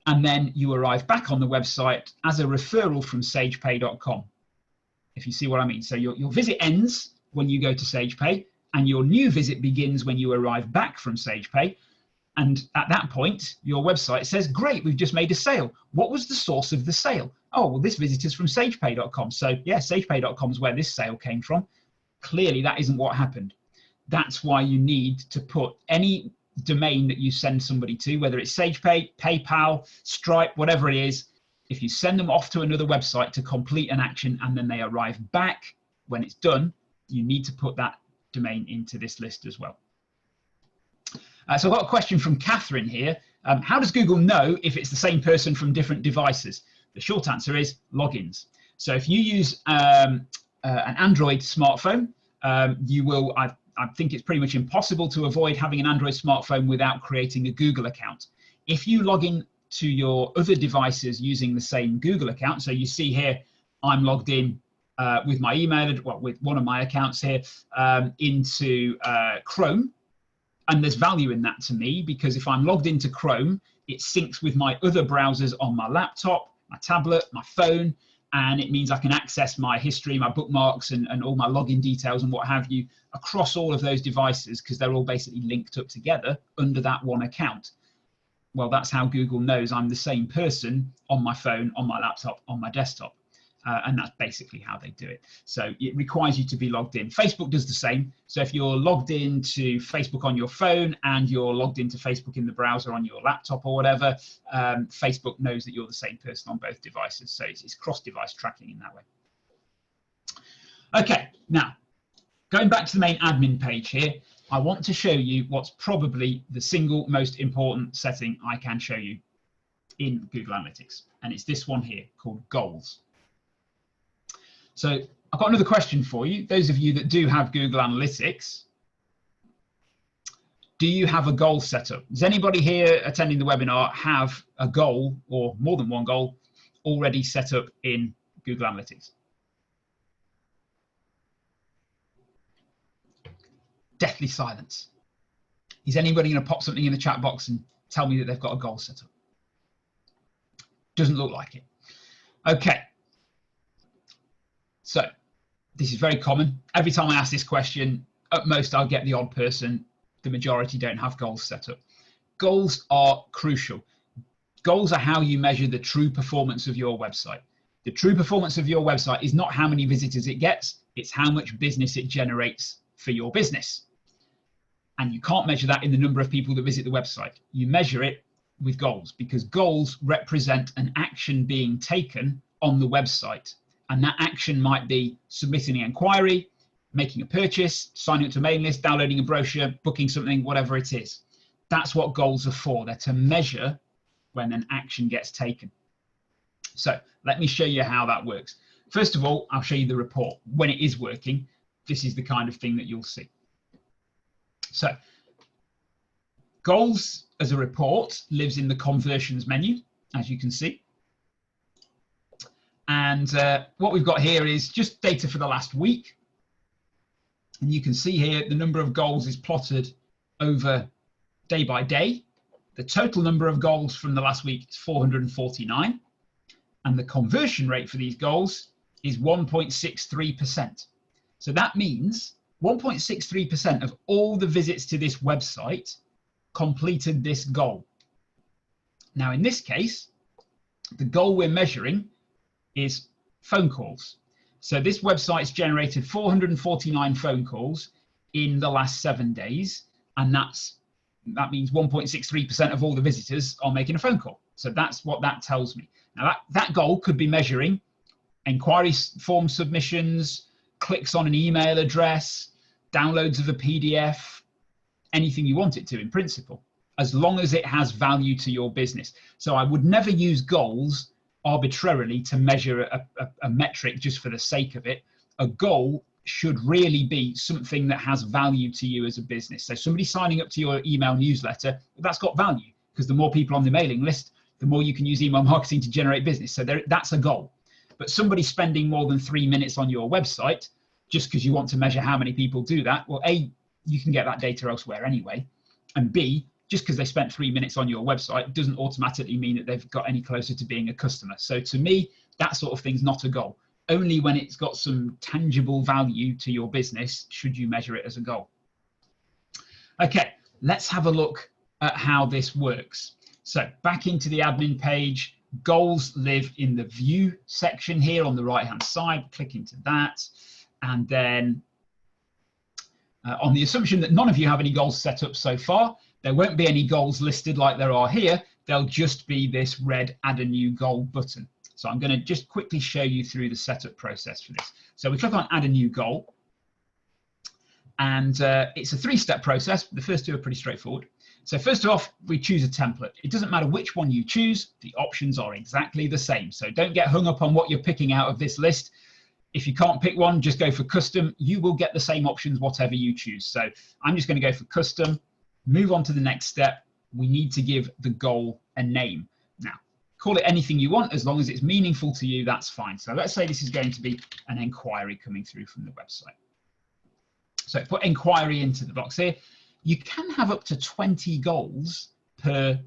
and then you arrive back on the website as a referral from sagepay.com. If you see what I mean. So your visit ends when you go to SagePay and your new visit begins when you arrive back from SagePay. And at that point, your website says, great, we've just made a sale. What was the source of the sale? Oh, well, this visitor's from sagepay.com. So yeah, sagepay.com is where this sale came from. Clearly, that isn't what happened. That's why you need to put any domain that you send somebody to, whether it's SagePay, PayPal, Stripe, whatever it is, if you send them off to another website to complete an action and then they arrive back when it's done, you need to put that domain into this list as well. So I've got a question from Catherine here. How does Google know if it's the same person from different devices? The short answer is logins. So if you use an Android smartphone, you will, I think it's pretty much impossible to avoid having an Android smartphone without creating a Google account. If you log in to your other devices using the same Google account, so you see here, I'm logged in with my email, well, with one of my accounts here into Chrome. And there's value in that to me because if I'm logged into Chrome, it syncs with my other browsers on my laptop, my tablet, my phone, and it means I can access my history, my bookmarks, and all my login details and what have you across all of those devices because they're all basically linked up together under that one account. Well, that's how Google knows I'm the same person on my phone, on my laptop, on my desktop. And that's basically how they do it. So it requires you to be logged in. Facebook does the same. So if you're logged into Facebook on your phone and you're logged into Facebook in the browser on your laptop or whatever, Facebook knows that you're the same person on both devices. So it's cross-device tracking in that way. Okay, now going back to the main admin page here, I want to show you what's probably the single most important setting I can show you in Google Analytics. And it's this one here called goals. So I've got another question for you. Those of you that do have Google Analytics, do you have a goal set up? Does anybody here attending the webinar have a goal or more than one goal already set up in Google Analytics? Deathly silence. Is anybody going to pop something in the chat box and tell me that they've got a goal set up? Doesn't look like it. Okay. So this is very common. Every time I ask this question, at most I'll get the odd person. The majority don't have goals set up. Goals are crucial. Goals are how you measure the true performance of your website. The true performance of your website is not how many visitors it gets, it's how much business it generates for your business. And you can't measure that in the number of people that visit the website. You measure it with goals because goals represent an action being taken on the website. And that action might be submitting an inquiry, making a purchase, signing up to a mailing list, downloading a brochure, booking something, whatever it is. That's what goals are for. They're to measure when an action gets taken. So let me show you how that works. First of all, I'll show you the report. When it is working, this is the kind of thing that you'll see. So goals as a report lives in the conversions menu, as you can see. And what we've got here is just data for the last week. And you can see here the number of goals is plotted over day by day. The total number of goals from the last week is 449. And the conversion rate for these goals is 1.63%. So that means 1.63% of all the visits to this website completed this goal. Now, in this case, the goal we're measuring is phone calls. So this website's generated 449 phone calls in the last 7 days, and that means 1.63% of all the visitors are making a phone call. So that's what that tells me. Now that goal could be measuring inquiry form submissions, clicks on an email address, downloads of a PDF, anything you want it to in principle, as long as it has value to your business. So I would never use goals arbitrarily to measure a metric just for the sake of it. A goal should really be something that has value to you as a business. So somebody signing up to your email newsletter, that's got value, because the more people on the mailing list, the more you can use email marketing to generate business. So that's a goal. But somebody spending more than 3 minutes on your website, just because you want to measure how many people do that, well, A, you can get that data elsewhere anyway. And B, just because they spent 3 minutes on your website doesn't automatically mean that they've got any closer to being a customer. So to me, that sort of thing's not a goal. Only when it's got some tangible value to your business should you measure it as a goal. Okay, let's have a look at how this works. So back into the admin page, goals live in the view section here on the right-hand side. Click into that. And then on the assumption that none of you have any goals set up so far, there won't be any goals listed like there are here. There'll just be this red add a new goal button. So I'm going to just quickly show you through the setup process for this. So we click on add a new goal. And it's a 3-step process. The first 2 are pretty straightforward. So first off, we choose a template. It doesn't matter which one you choose. The options are exactly the same. So don't get hung up on what you're picking out of this list. If you can't pick one, just go for custom. You will get the same options, whatever you choose. So I'm just going to go for custom. Move on to the next step. We need to give the goal a name. Now, call it anything you want, as long as it's meaningful to you, that's fine. So let's say this is going to be an inquiry coming through from the website. So put inquiry into the box here. You can have up to 20 goals per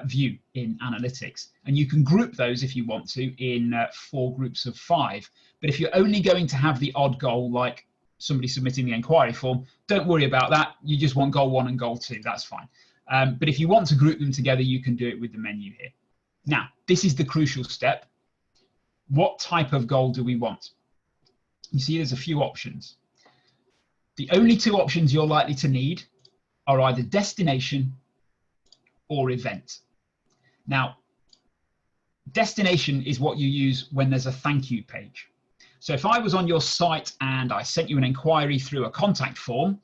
view in analytics, and you can group those if you want to in 4 groups of 5. But if you're only going to have the odd goal, like somebody submitting the inquiry form, don't worry about that. You just want goal 1 and goal 2, that's fine. But if you want to group them together, you can do it with the menu here. Now, this is the crucial step. What type of goal do we want? You see there's a few options. The only 2 options you're likely to need are either destination or event. Now, destination is what you use when there's a thank you page. So if I was on your site and I sent you an inquiry through a contact form,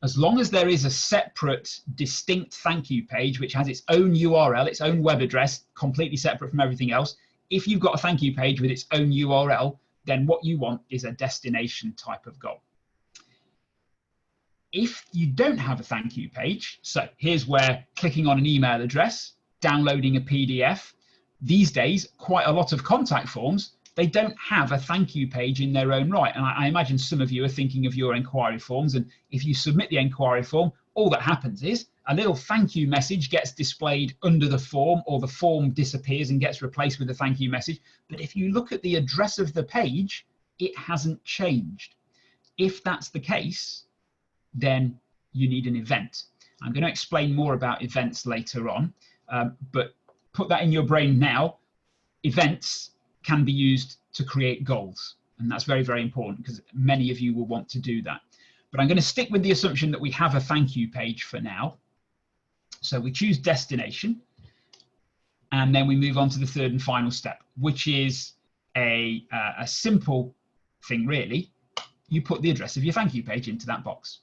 as long as there is a separate, distinct thank you page, which has its own URL, its own web address, completely separate from everything else, if you've got a thank you page with its own URL, then what you want is a destination type of goal. If you don't have a thank you page, so here's where clicking on an email address, downloading a PDF, these days, quite a lot of contact forms, they don't have a thank you page in their own right. And I imagine some of you are thinking of your inquiry forms, and if you submit the inquiry form, all that happens is a little thank you message gets displayed under the form, or the form disappears and gets replaced with a thank you message. But if you look at the address of the page, it hasn't changed. If that's the case, then you need an event. I'm going to explain more about events later on, but put that in your brain now. Events can be used to create goals, and that's very, very important because many of you will want to do that. But I'm going to stick with the assumption that we have a thank you page for now. So we choose destination, and then we move on to the 3rd and final step, which is a simple thing, really. You put the address of your thank you page into that box.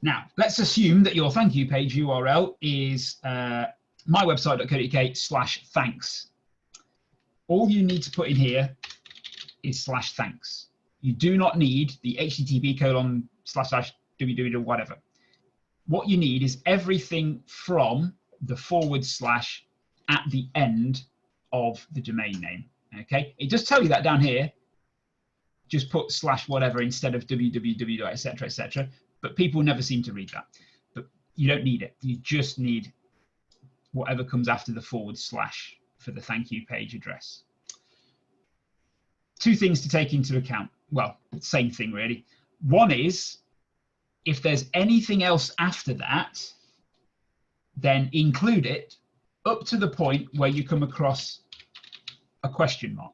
Now, let's assume that your thank you page URL is mywebsite.co.uk/thanks. All you need to put in here is /thanks. You do not need the http://www whatever. What you need is everything from the / at the end of the domain name. Okay, it does tell you that down here. Just put / whatever instead of www, etc., etc. But people never seem to read that. But you don't need it. You just need whatever comes after the / for the thank you page address. Two things to take into account. Well, same thing really. One is, if there's anything else after that, then include it up to the point where you come across a question mark.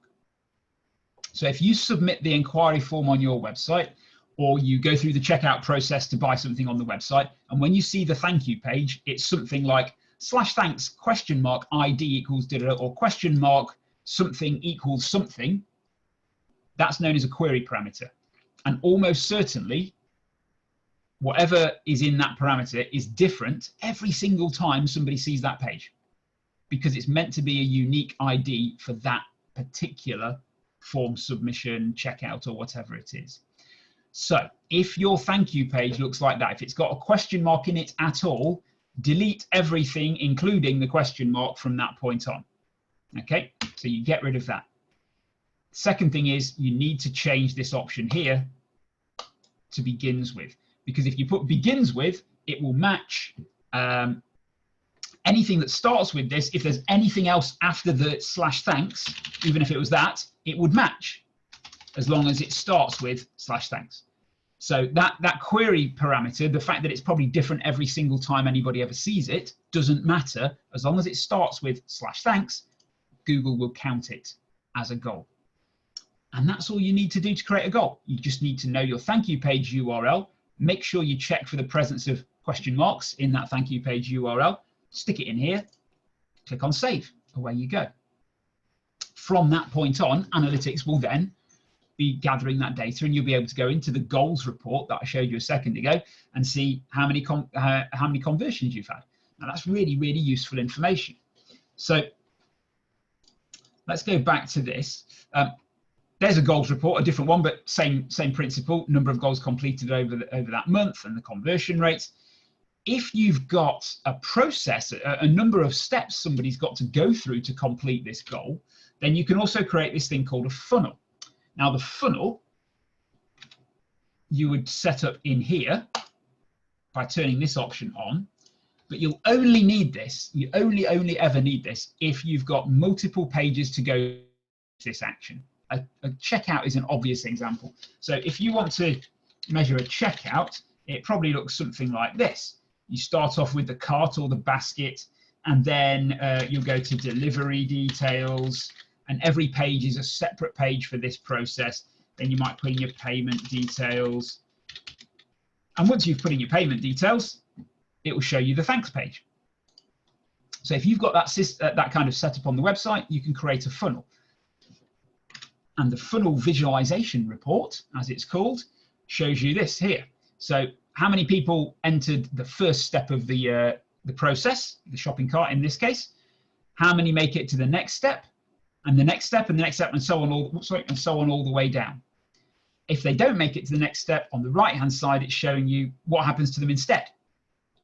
So if you submit the inquiry form on your website, or you go through the checkout process to buy something on the website, and when you see the thank you page, it's something like /thanks ID equals or something equals something, that's known as a query parameter. And almost certainly, whatever is in that parameter is different every single time somebody sees that page, because it's meant to be a unique ID for that particular form submission, checkout, or whatever it is. So if your thank you page looks like that, if it's got a question mark in it at all, delete everything, including the question mark, from that point on. Okay, so you get rid of that. Second thing is, you need to change this option here to begins with, because if you put begins with, it will match anything that starts with this. If there's anything else after the /thanks, even if it was that, it would match as long as it starts with /thanks. So that query parameter, the fact that it's probably different every single time anybody ever sees it, doesn't matter. As long as it starts with /thanks, Google will count it as a goal. And that's all you need to do to create a goal. You just need to know your thank you page URL, make sure you check for the presence of question marks in that thank you page URL, stick it in here, click on save, away you go. From that point on, analytics will then be gathering that data, and you'll be able to go into the goals report that I showed you a second ago and see how many conversions you've had. Now that's really, really useful information. So let's go back to this. There's a goals report, a different one, but same principle, number of goals completed over that month and the conversion rates. If you've got a process, a number of steps somebody's got to go through to complete this goal, then you can also create this thing called a funnel. Now the funnel you would set up in here by turning this option on, but you'll only need this, you only ever need this if you've got multiple pages to go to this action. A checkout is an obvious example. So if you want to measure a checkout, it probably looks something like this. You start off with the cart or the basket, and then you'll go to delivery details, and every page is a separate page for this process. Then you might put in your payment details. And once you've put in your payment details, it will show you the thanks page. So if you've got that kind of setup on the website, you can create a funnel. And the funnel visualization report, as it's called, shows you this here. So how many people entered the first step of the process, the shopping cart in this case? How many make it to the next step, and the next step, and the next step, and so on all the way down? If they don't make it to the next step, on the right-hand side, it's showing you what happens to them instead.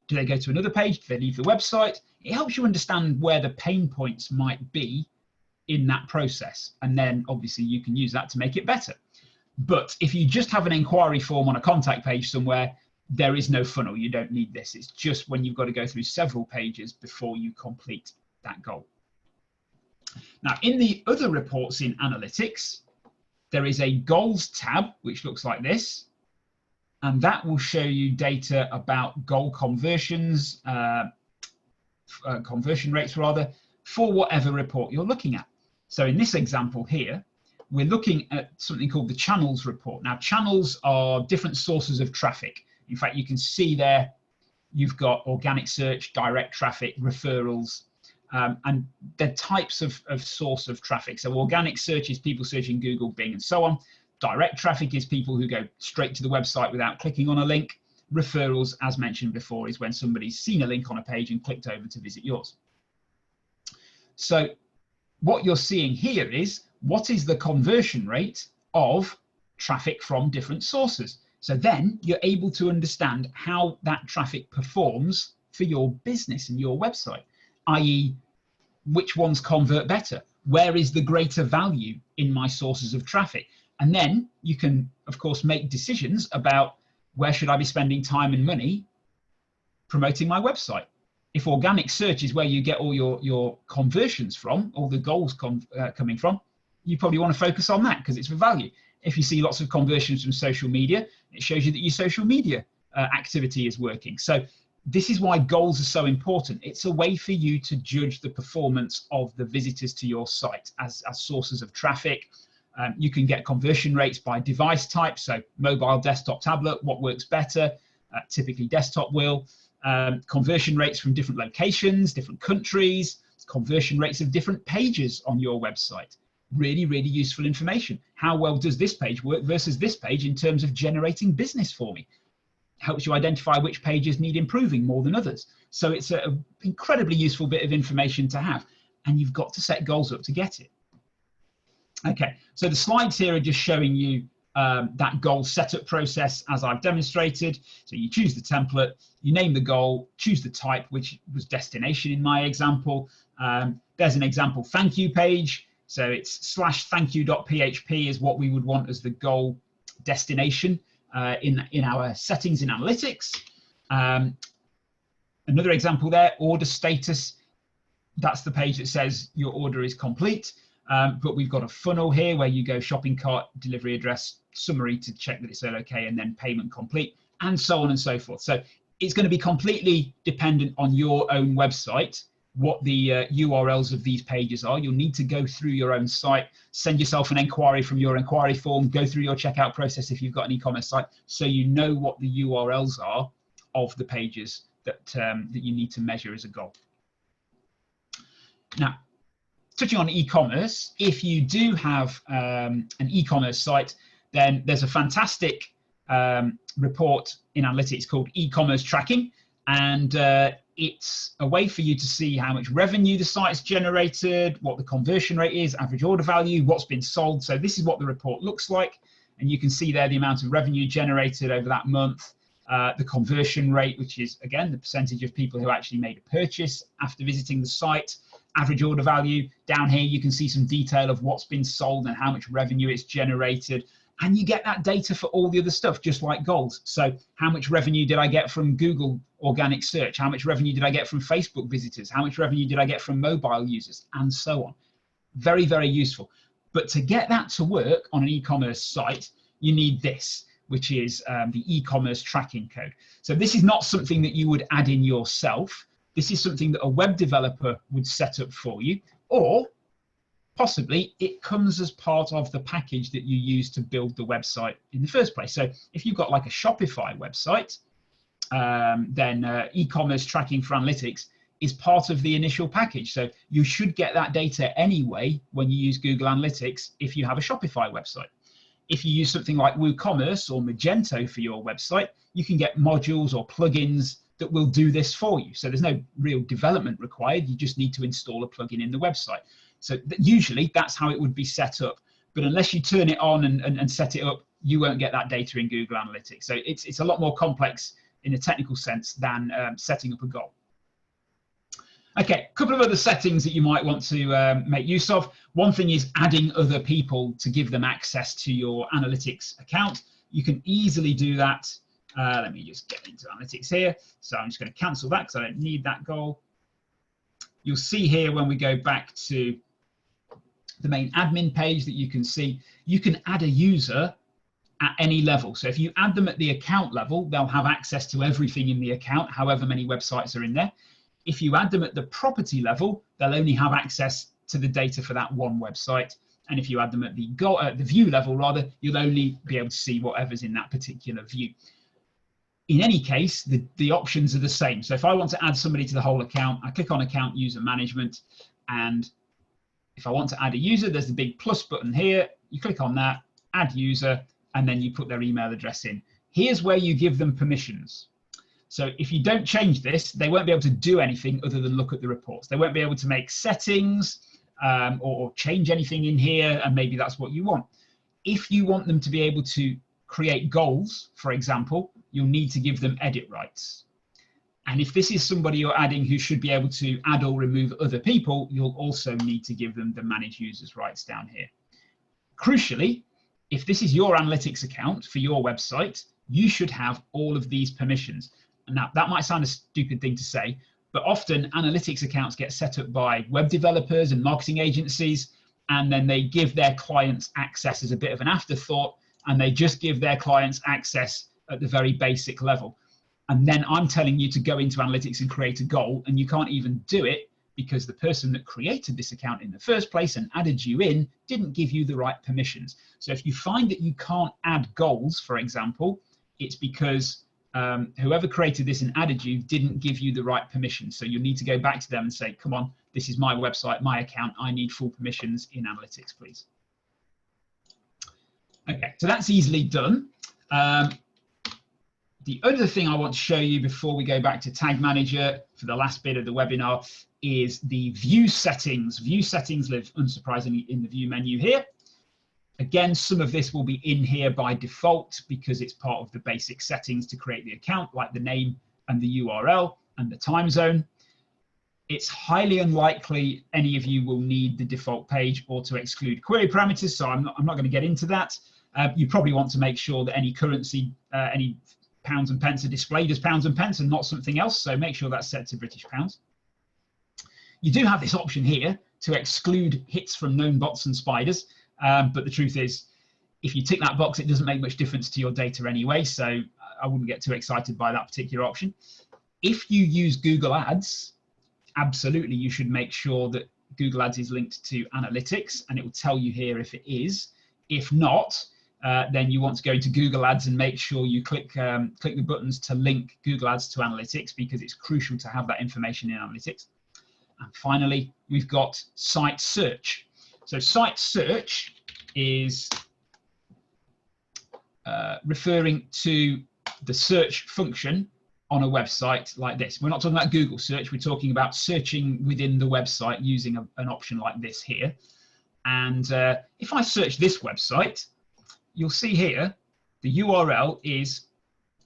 Do they go to another page? Do they leave the website? It helps you understand where the pain points might be in that process, and then obviously you can use that to make it better. But if you just have an inquiry form on a contact page somewhere, there is no funnel. You don't need this. It's just when you've got to go through several pages before you complete that goal. Now, in the other reports in analytics, there is a goals tab, which looks like this, and that will show you data about goal conversions, conversion rates rather, for whatever report you're looking at. So in this example here, we're looking at something called the channels report. Now, channels are different sources of traffic. In fact, you can see there, you've got organic search, direct traffic, referrals, and they're types of source of traffic. So organic search is people searching Google, Bing, and so on. Direct traffic is people who go straight to the website without clicking on a link. Referrals, as mentioned before, is when somebody's seen a link on a page and clicked over to visit yours. So what you're seeing here is, what is the conversion rate of traffic from different sources? So then you're able to understand how that traffic performs for your business and your website. i.e. which ones convert better? Where is the greater value in my sources of traffic? And then you can, of course, make decisions about where should I be spending time and money promoting my website. If organic search is where you get all your conversions from, all the goals coming from, you probably want to focus on that because it's for value. If you see lots of conversions from social media, it shows you that your social media activity is working. So this is why goals are so important. It's a way for you to judge the performance of the visitors to your site as sources of traffic. You can get conversion rates by device type, so mobile, desktop, tablet, what works better? Typically desktop will. Conversion rates from different locations, different countries, conversion rates of different pages on your website. Really, really useful information. How well does this page work versus this page in terms of generating business for me? Helps you identify which pages need improving more than others. So it's an incredibly useful bit of information to have, and you've got to set goals up to get it. Okay, so the slides here are just showing you that goal setup process as I've demonstrated. So you choose the template, you name the goal, choose the type, which was destination in my example. There's an example thank you page. So it's /thankyou.php is what we would want as the goal destination in our settings in analytics. Another example there, order status. That's the page that says your order is complete. But we've got a funnel here where you go shopping cart, delivery address, summary to check that it's all okay, and then payment complete, and so on and so forth. So it's going to be completely dependent on your own website, what the URLs of these pages are. You'll need to go through your own site, send yourself an inquiry from your inquiry form, go through your checkout process if you've got an e-commerce site, so you know what the URLs are of the pages that, that you need to measure as a goal. Now, touching on e-commerce, if you do have an e-commerce site, then there's a fantastic report in analytics called e-commerce tracking, and it's a way for you to see how much revenue the site's generated, what the conversion rate is, average order value, what's been sold. So this is what the report looks like, and you can see there the amount of revenue generated over that month, the conversion rate, which is again the percentage of people who actually made a purchase after visiting the site, average order value. Down here you can see some detail of what's been sold and how much revenue it's generated, and you get that data for all the other stuff just like goals. So how much revenue did I get from Google organic search? How much revenue did I get from Facebook visitors? How much revenue did I get from mobile users? And so on. Very, very useful. But to get that to work on an e-commerce site, you need this, which is the e-commerce tracking code. So this is not something that you would add in yourself. This is something that a web developer would set up for you, or possibly it comes as part of the package that you use to build the website in the first place. So if you've got like a Shopify website, then e-commerce tracking for analytics is part of the initial package. So you should get that data anyway when you use Google Analytics if you have a Shopify website. If you use something like WooCommerce or Magento for your website, you can get modules or plugins that will do this for you. So there's no real development required. You just need to install a plugin in the website. So usually that's how it would be set up. But unless you turn it on and set it up, you won't get that data in Google Analytics. So it's a lot more complex in a technical sense than setting up a goal. Okay, a couple of other settings that you might want to make use of. One thing is adding other people to give them access to your analytics account. You can easily do that. Let me just get into analytics here. So I'm just going to cancel that because I don't need that goal. You'll see here when we go back to the main admin page that you can see, you can add a user at any level. So if you add them at the account level, they'll have access to everything in the account, however many websites are in there. If you add them at the property level, they'll only have access to the data for that one website. And if you add them at the view level, rather, you'll only be able to see whatever's in that particular view. In any case, the options are the same. So if I want to add somebody to the whole account, I click on Account User Management, and if I want to add a user, there's the big plus button here. You click on that, Add User, and then you put their email address in. Here's where you give them permissions. So if you don't change this, they won't be able to do anything other than look at the reports. They won't be able to make settings or change anything in here, and maybe that's what you want. If you want them to be able to create goals, for example, you'll need to give them edit rights. And if this is somebody you're adding who should be able to add or remove other people, you'll also need to give them the manage users rights down here. Crucially, if this is your analytics account for your website, you should have all of these permissions. Now, that might sound a stupid thing to say, but often analytics accounts get set up by web developers and marketing agencies, and then they give their clients access as a bit of an afterthought, and they just give their clients access at the very basic level. And then I'm telling you to go into analytics and create a goal, and you can't even do it because the person that created this account in the first place and added you in didn't give you the right permissions. So if you find that you can't add goals, for example, it's because whoever created this and added you didn't give you the right permissions. So you'll need to go back to them and say, come on, this is my website, my account, I need full permissions in analytics, please. Okay, so that's easily done. The other thing I want to show you before we go back to Tag Manager for the last bit of the webinar is the view settings. View settings live unsurprisingly in the view menu here. Again, some of this will be in here by default because it's part of the basic settings to create the account, like the name and the URL and the time zone. It's highly unlikely any of you will need the default page or to exclude query parameters, so I'm not going to get into that. You probably want to make sure that any currency, any pounds and pence are displayed as pounds and pence and not something else, so make sure that's set to British pounds. You do have this option here to exclude hits from known bots and spiders, but the truth is, if you tick that box, it doesn't make much difference to your data anyway, so I wouldn't get too excited by that particular option. If you use Google Ads, absolutely you should make sure that Google Ads is linked to analytics, and it will tell you here if it is. If not, then you want to go into Google Ads and make sure you click the buttons to link Google Ads to analytics, because it's crucial to have that information in analytics. And finally, we've got site search. So site search is referring to the search function on a website like this. We're not talking about Google search, we're talking about searching within the website using an option like this here. And if I search this website, you'll see here the URL is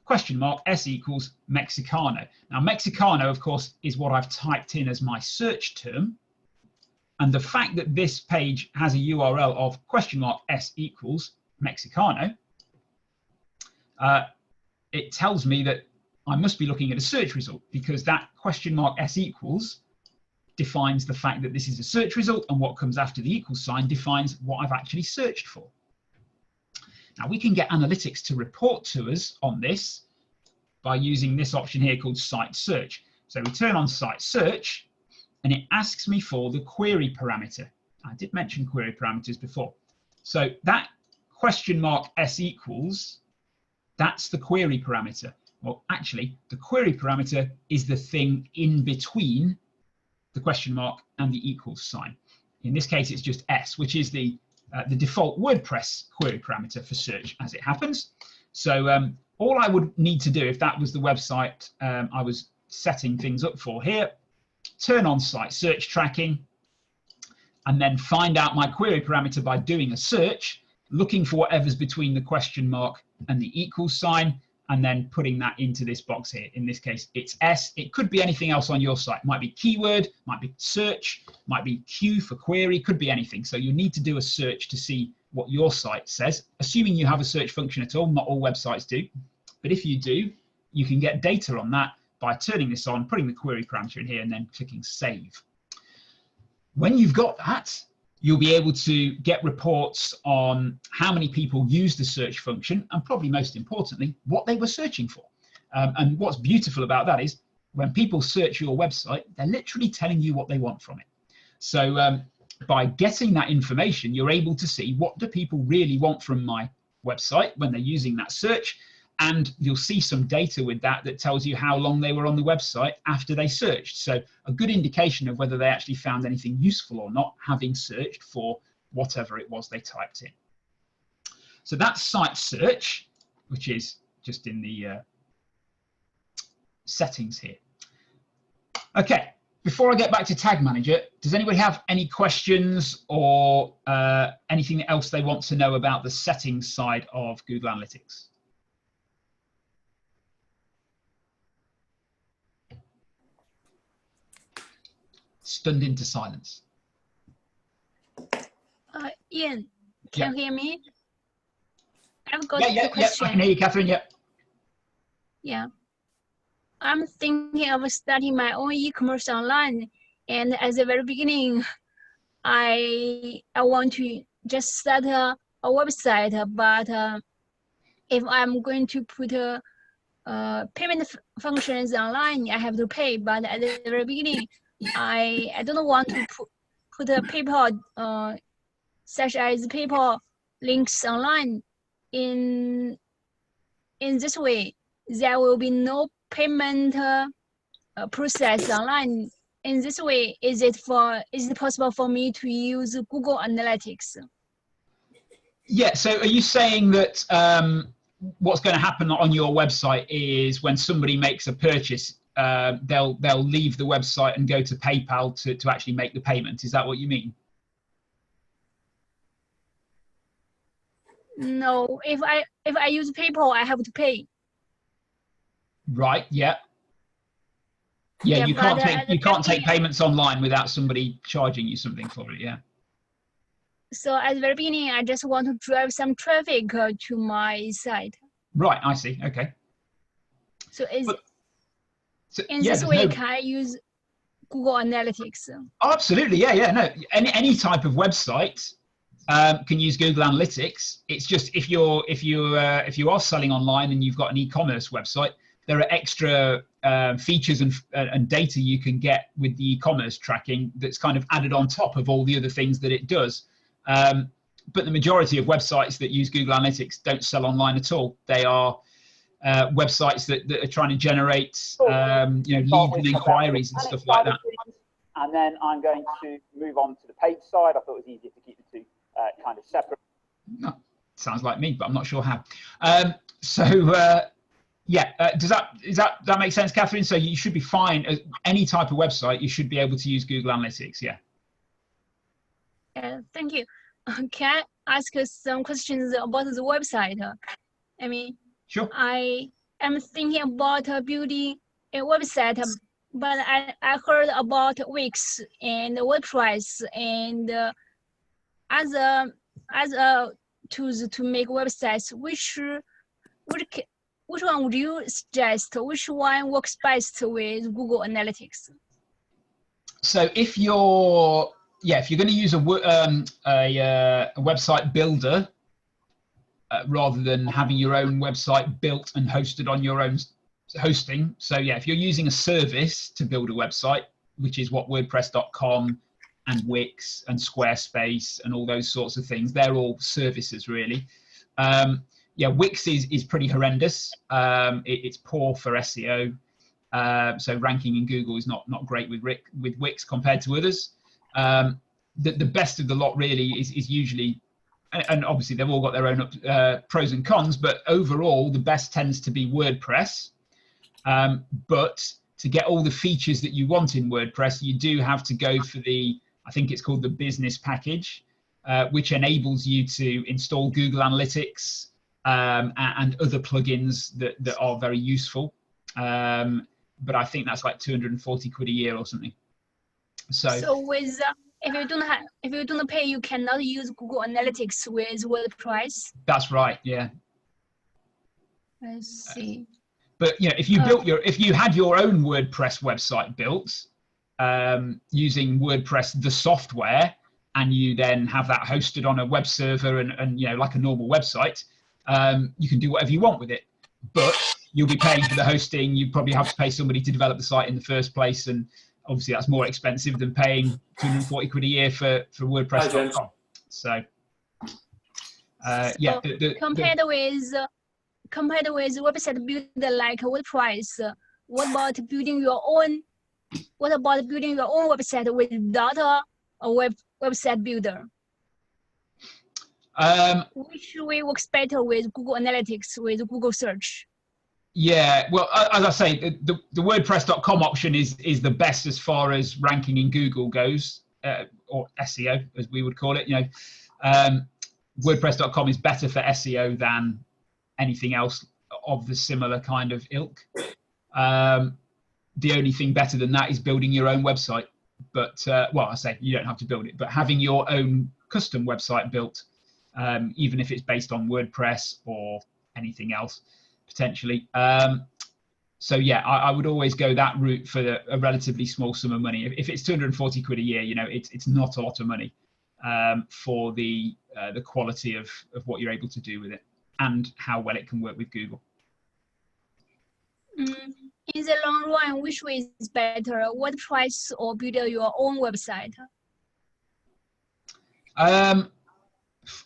$s equals Mexicano. Now Mexicano, of course, is what I've typed in as my search term. And the fact that this page has a URL of $s equals Mexicano, it tells me that I must be looking at a search result, because that $s equals defines the fact that this is a search result, and what comes after the equal sign defines what I've actually searched for. Now we can get analytics to report to us on this by using this option here called site search. So we turn on site search and it asks me for the query parameter. I did mention query parameters before. So that $s equals, that's the query parameter. Well, actually, the query parameter is the thing in between the question mark and the equals sign. In this case, it's just S, which is the default WordPress query parameter for search, as it happens. So all I would need to do if that was the website I was setting things up for here, turn on site search tracking, and then find out my query parameter by doing a search, looking for whatever's between the question mark and the equals sign, and then putting that into this box here. In this case, it's S. It could be anything else on your site. Might be keyword, might be search, might be Q for query, could be anything. So you need to do a search to see what your site says, assuming you have a search function at all. Not all websites do, but if you do, you can get data on that by turning this on, putting the query parameter in here, and then clicking save. When you've got that, you'll be able to get reports on how many people use the search function, and probably most importantly, what they were searching for. And what's beautiful about that is when people search your website, they're literally telling you what they want from it. So by getting that information, you're able to see what do people really want from my website when they're using that search. And you'll see some data with that that tells you how long they were on the website after they searched. So a good indication of whether they actually found anything useful or not, having searched for whatever it was they typed in. So that's site search, which is just in the settings here. Okay, before I get back to Tag Manager, does anybody have any questions or anything else they want to know about the settings side of Google Analytics? stunned into silence. Ian, can you hear me? I've got Yeah, the question. I can hear you, Catherine. Yeah. Yeah. I'm thinking of starting my own e-commerce online, and at the very beginning, I want to just start a website, but if I'm going to put payment functions online, I have to pay. But at the very beginning, I don't want to put a PayPal, such as PayPal links online. In this way, there will be no payment process online. In this way, is it possible for me to use Google Analytics? Yeah. So, are you saying that what's going to happen on your website is when somebody makes a purchase, they'll leave the website and go to PayPal to actually make the payment? Is that what you mean? No, if I use PayPal, I have to pay. Right. Yeah. Yeah. Yeah, you can't take payments online without somebody charging you something for it. Yeah. So at the very beginning, I just want to drive some traffic to my site. Right. I see. Okay. So in this way, can I use Google Analytics? Oh, absolutely. Yeah. No. Any type of website can use Google Analytics. It's just if you are selling online and you've got an e-commerce website, there are extra features and data you can get with the e-commerce tracking that's kind of added on top of all the other things that it does. But the majority of websites that use Google Analytics don't sell online at all. They are websites that are trying to generate leads and inquiries and stuff like that. And then I'm going to move on to the paid side. I thought it was easier to keep the two kind of separate. No, sounds like me, but I'm not sure how. Does that make sense, Catherine? So you should be fine. Any type of website, you should be able to use Google Analytics. Yeah. Thank you. Can I ask some questions about the website? I mean, sure. I am thinking about building a website, but I heard about Wix and WordPress and other tools to make websites. Which one would you suggest? Which one works best with Google Analytics? So if you're going to use a website builder rather than having your own website built and hosted on your own hosting. So yeah, if you're using a service to build a website, which is what WordPress.com and Wix and Squarespace and all those sorts of things, they're all services really. Wix is pretty horrendous. It's poor for SEO. So ranking in Google is not great with Wix compared to others. The best of the lot really is usually, and obviously they've all got their own pros and cons, but overall the best tends to be WordPress. But to get all the features that you want in WordPress, you do have to go for I think it's called the business package, which enables you to install Google Analytics and other plugins that are very useful. But I think that's like 240 quid a year or something. So with if you don't pay, you cannot use Google Analytics with WordPress. That's right. Yeah. I see. But if you if you had your own WordPress website built using WordPress the software, and you then have that hosted on a web server and like a normal website, you can do whatever you want with it. But you'll be paying for the hosting. You probably have to pay somebody to develop the site in the first place, and obviously that's more expensive than paying 240 quid a year for WordPress.com. So compared with website builder like WordPress, what about building your own website without a website builder? Which way works better with Google Analytics, with Google search? Yeah, well, as I say, the WordPress.com option is the best as far as ranking in Google goes, or SEO as we would call it. WordPress.com is better for SEO than anything else of the similar kind of ilk. The only thing better than that is building your own website. But well, I say you don't have to build it, but having your own custom website built, even if it's based on WordPress or anything else, potentially. So yeah, I would always go that route for a relatively small sum of money. If it's 240 quid a year, you know, it's not a lot of money for the quality of what you're able to do with it and how well it can work with Google. In the long run, which way is better, WordPress or build your own website?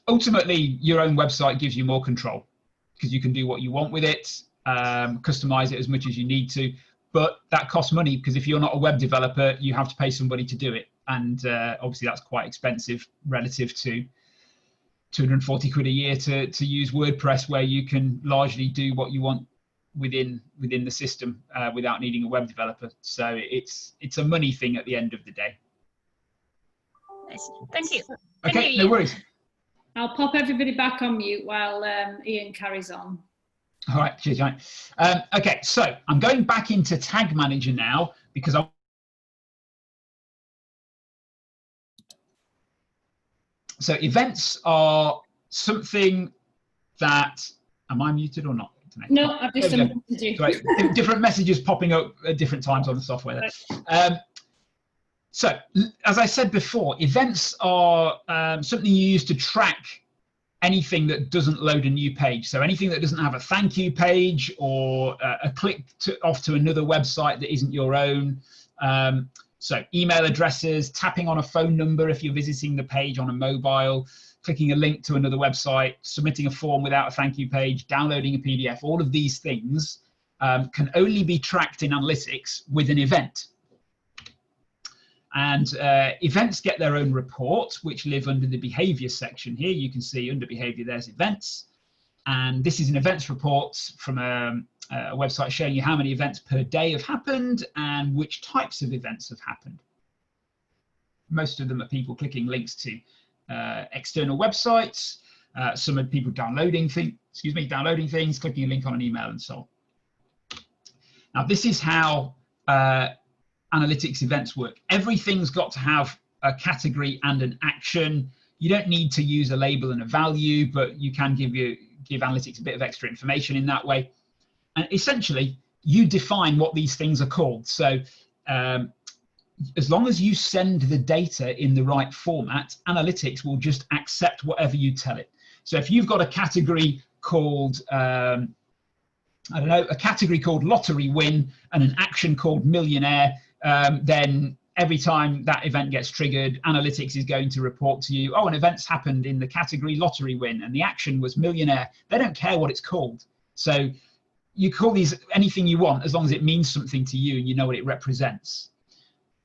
Ultimately, your own website gives you more control because you can do what you want with it, customize it as much as you need to, but that costs money because if you're not a web developer, you have to pay somebody to do it. And obviously that's quite expensive relative to 240 quid a year to use WordPress, where you can largely do what you want within the system without needing a web developer. So it's a money thing at the end of the day. I see. Thank you. Okay, no worries. I'll pop everybody back on mute while Ian carries on. All right, cheers, Johnny. Okay, so I'm going back into Tag Manager now because so events are something that, am I muted or not? No, I've just unmuted you. Right, different messages popping up at different times on the software there. So, as I said before, events are something you use to track anything that doesn't load a new page. So anything that doesn't have a thank you page or a click off to another website that isn't your own. So email addresses, tapping on a phone number if you're visiting the page on a mobile, clicking a link to another website, submitting a form without a thank you page, downloading a PDF, all of these things can only be tracked in analytics with an event. And events get their own report, which live under the behavior section here. You can see under behavior, there's events. And this is an events report from a website showing you how many events per day have happened and which types of events have happened. Most of them are people clicking links to external websites. Some are people downloading things, clicking a link on an email and so on. Now, this is how analytics events work. Everything's got to have a category and an action. You don't need to use a label and a value, but you can give analytics a bit of extra information in that way. And essentially, you define what these things are called. So as long as you send the data in the right format, analytics will just accept whatever you tell it. So if you've got a category called, I don't know, a category called lottery win and an action called millionaire, then every time that event gets triggered, analytics is going to report to you, oh, an event's happened in the category lottery win and the action was millionaire. They don't care what it's called. So you call these anything you want as long as it means something to you and you know what it represents.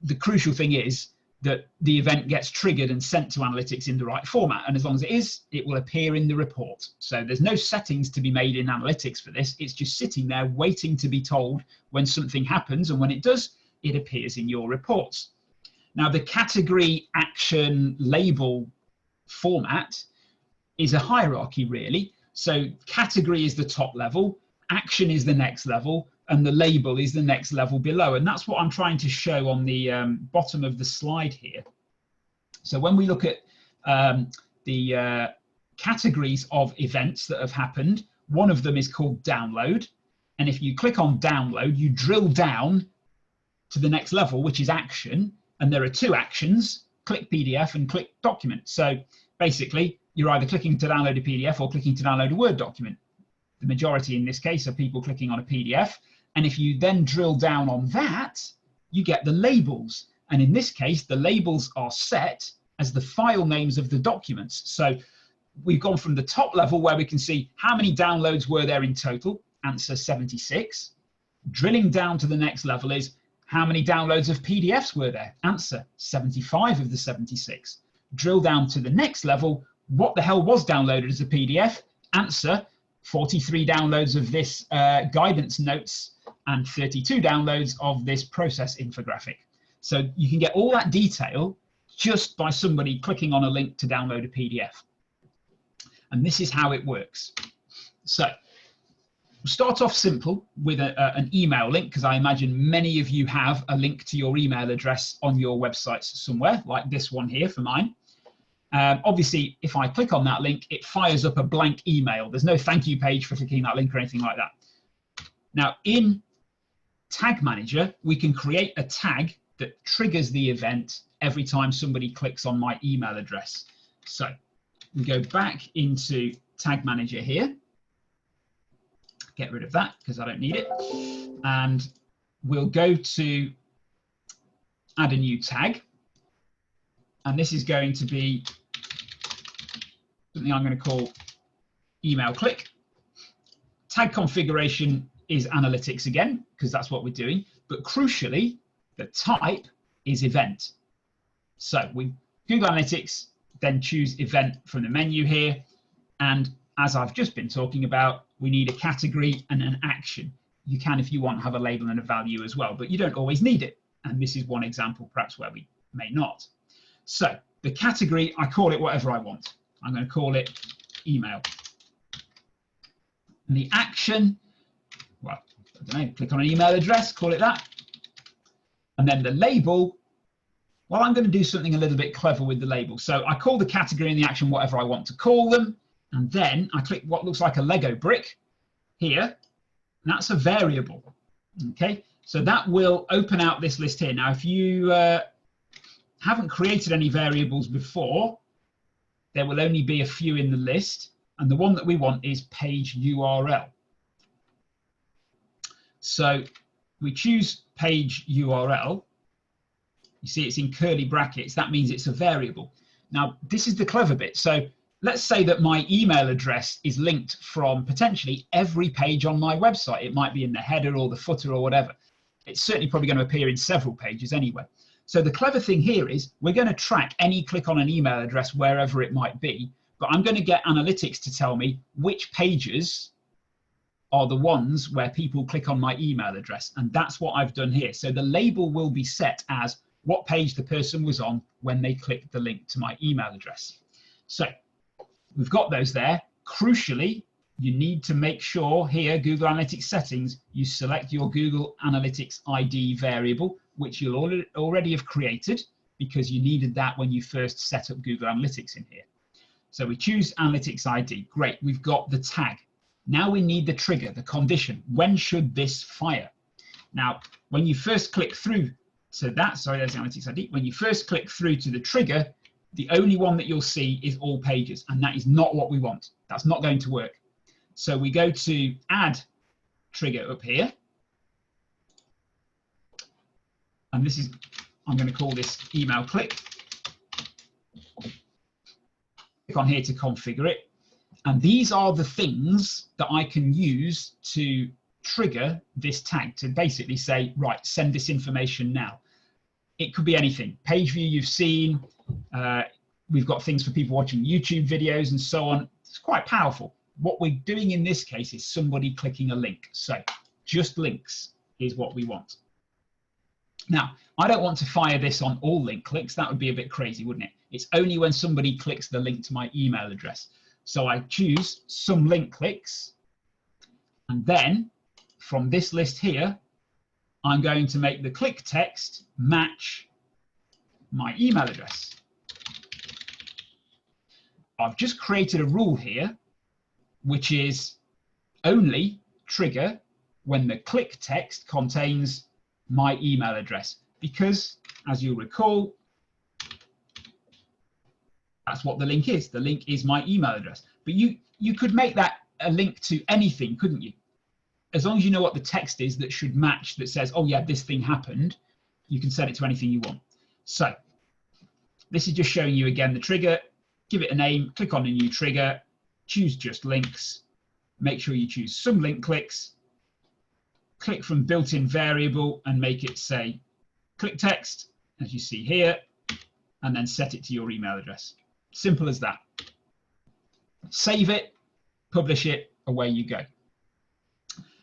The crucial thing is that the event gets triggered and sent to analytics in the right format. And as long as it is, it will appear in the report. So there's no settings to be made in analytics for this. It's just sitting there waiting to be told when something happens. And when it does, it appears in your reports. Now, the category action label format is a hierarchy, really. So category is the top level, action is the next level, and the label is the next level below. And that's what I'm trying to show on the bottom of the slide here. So when we look at the categories of events that have happened, one of them is called download. And if you click on download, you drill down to the next level, which is action. And there are two actions, click PDF and click document. So basically, you're either clicking to download a PDF or clicking to download a Word document. The majority in this case are people clicking on a PDF. And if you then drill down on that, you get the labels. And in this case, the labels are set as the file names of the documents. So we've gone from the top level where we can see how many downloads were there in total, answer 76. Drilling down to the next level is how many downloads of PDFs were there, answer 75 of the 76. Drill down to the next level, what the hell was downloaded as a PDF, answer 43 downloads of this guidance notes and 32 downloads of this process infographic. So you can get all that detail just by somebody clicking on a link to download a PDF. And this is how it works. So We'll start off simple with an email link, because I imagine many of you have a link to your email address on your websites somewhere, like this one here for mine. Obviously, if I click on that link, it fires up a blank email. There's no thank you page for clicking that link or anything like that. Now, in Tag Manager, we can create a tag that triggers the event every time somebody clicks on my email address. So we go back into Tag Manager here. Get rid of that because I don't need it. And we'll go to add a new tag. And this is going to be something I'm going to call email click. Tag configuration is analytics again, because that's what we're doing. But crucially, the type is event. So we Google Analytics, then choose event from the menu here. And as I've just been talking about, we need a category and an action. You can, if you want, have a label and a value as well, but you don't always need it. And this is one example, perhaps, where we may not. So the category, I call it whatever I want. I'm going to call it email. And the action, well, I don't know, click on an email address, call it that. And then the label, well, I'm going to do something a little bit clever with the label. So I call the category and the action whatever I want to call them. And then I click what looks like a Lego brick here. And that's a variable. Okay, so that will open out this list here. Now, if you haven't created any variables before, there will only be a few in the list. And the one that we want is page URL. So we choose page URL. You see it's in curly brackets. That means it's a variable. Now, this is the clever bit. So let's say that my email address is linked from potentially every page on my website. It might be in the header or the footer or whatever. It's certainly probably going to appear in several pages anyway. So the clever thing here is we're going to track any click on an email address wherever it might be, but I'm going to get analytics to tell me which pages are the ones where people click on my email address. And that's what I've done here. So the label will be set as what page the person was on when they clicked the link to my email address. So we've got those there. Crucially, you need to make sure here, Google Analytics settings, you select your Google Analytics ID variable, which you'll already have created because you needed that when you first set up Google Analytics in here. So we choose Analytics ID. Great, we've got the tag. Now we need the trigger, the condition. When should this fire? Now, when you first click through to that, sorry, there's Analytics ID. When you first click through to the trigger, the only one that you'll see is all pages, and that is not what we want. That's not going to work. So we go to add trigger up here. And this is, I'm going to call this email click. Click on here to configure it. And these are the things that I can use to trigger this tag to basically say, right, send this information now. It could be anything. Page view you've seen. We've got things for people watching YouTube videos and so on. It's quite powerful. What we're doing in this case is somebody clicking a link. So just links is what we want. Now, I don't want to fire this on all link clicks. That would be a bit crazy, wouldn't it? It's only when somebody clicks the link to my email address. So I choose some link clicks. And then from this list here, I'm going to make the click text match my email address. I've just created a rule here, which is only trigger when the click text contains my email address, because as you'll recall, that's what the link is. The link is my email address. But you could make that a link to anything, couldn't you? As long as you know what the text is that should match, that says, oh yeah, this thing happened, you can set it to anything you want. So this is just showing you again the trigger. Give it a name, click on a new trigger, choose just links, make sure you choose some link clicks, click from built-in variable and make it say click text, as you see here, and then set it to your email address. Simple as that. Save it, publish it, away you go.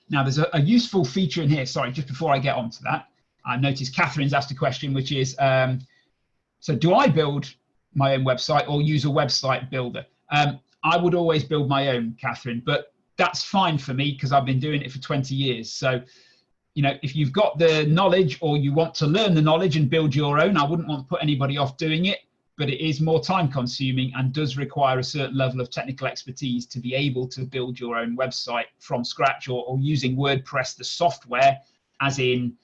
Now there's a useful feature in here, sorry, just before I get onto that, I noticed Catherine's asked a question, which is, so do I build my own website or use a website builder? I would always build my own, Catherine, but that's fine for me because I've been doing it for 20 years. So, you know, if you've got the knowledge or you want to learn the knowledge and build your own, I wouldn't want to put anybody off doing it, but it is more time consuming and does require a certain level of technical expertise to be able to build your own website from scratch, or using WordPress, the software, as in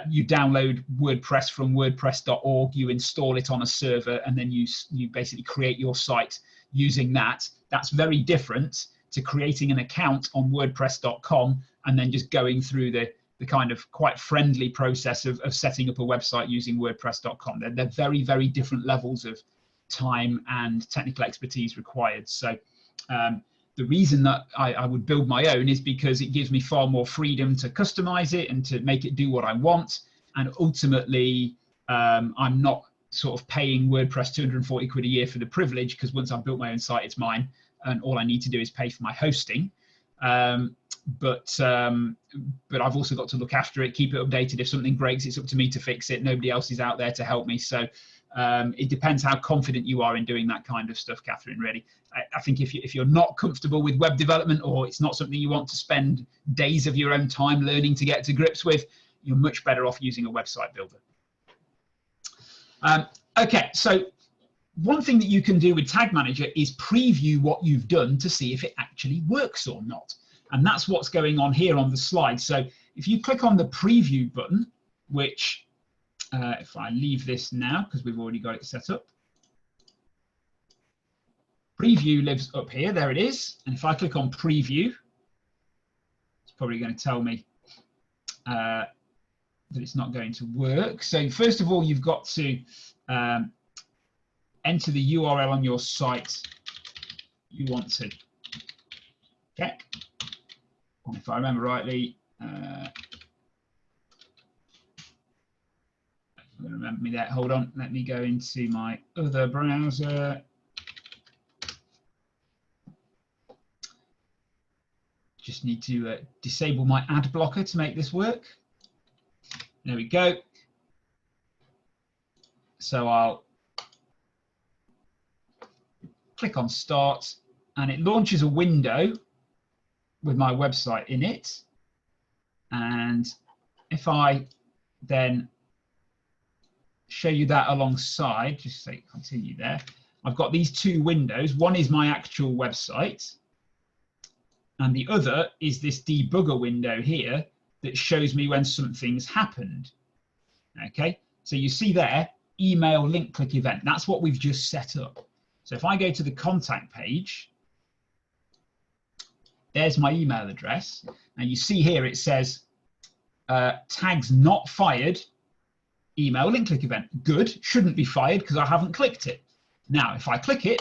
you download WordPress from wordpress.org, you install it on a server, and then you basically create your site using that. That's very different to creating an account on wordpress.com and then just going through the kind of quite friendly process of setting up a website using wordpress.com. They're very, very different levels of time and technical expertise required. So the reason that I would build my own is because it gives me far more freedom to customize it and to make it do what I want. And ultimately, I'm not sort of paying WordPress 240 quid a year for the privilege, because once I've built my own site, it's mine. And all I need to do is pay for my hosting. But I've also got to look after it, keep it updated. If something breaks, it's up to me to fix it. Nobody else is out there to help me. So it depends how confident you are in doing that kind of stuff, Catherine, really. I think if you're not comfortable with web development, or it's not something you want to spend days of your own time learning to get to grips with, you're much better off using a website builder. Okay, so one thing that you can do with Tag Manager is preview what you've done to see if it actually works or not. And that's what's going on here on the slide. So if you click on the preview button, which if I leave this now, because we've already got it set up, preview lives up here, there it is. And if I click on preview, it's probably going to tell me that it's not going to work. So first of all, you've got to enter the URL on your site you want to check. And if I remember rightly, remember me there. Hold on, let me go into my other browser. Just need to disable my ad blocker to make this work. There we go. So I'll click on Start, and it launches a window with my website in it. And if I then show you that alongside, just say continue there, I've got these two windows. One is my actual website, and the other is this debugger window here that shows me when something's happened. Okay, so you see there, email link click event. That's what we've just set up. So if I go to the contact page, there's my email address. And you see here it says tags not fired, email link click event. Good, shouldn't be fired because I haven't clicked it. Now, if I click it,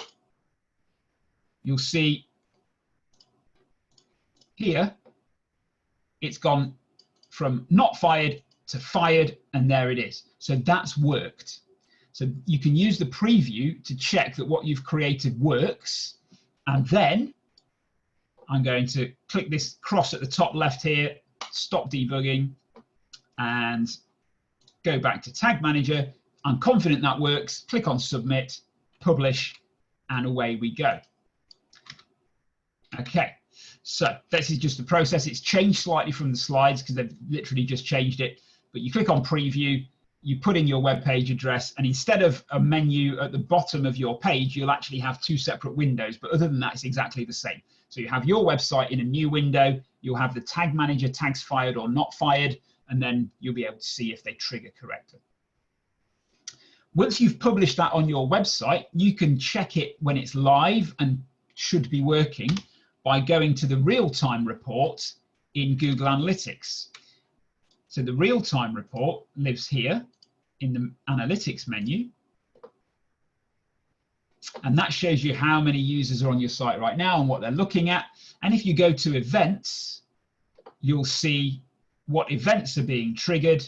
you'll see here, it's gone from not fired to fired, and there it is. So that's worked. So you can use the preview to check that what you've created works. And then I'm going to click this cross at the top left here, stop debugging, and go back to Tag Manager. I'm confident that works. Click on Submit, Publish, and away we go. Okay, so this is just the process. It's changed slightly from the slides because they've literally just changed it. But you click on Preview, you put in your web page address, and instead of a menu at the bottom of your page, you'll actually have two separate windows. But other than that, it's exactly the same. So you have your website in a new window, you'll have the Tag Manager, tags fired or not fired, and then you'll be able to see if they trigger correctly. Once you've published that on your website, you can check it when it's live and should be working by going to the real-time report in Google Analytics. So the real-time report lives here in the Analytics menu. And that shows you how many users are on your site right now and what they're looking at. And if you go to events, you'll see what events are being triggered.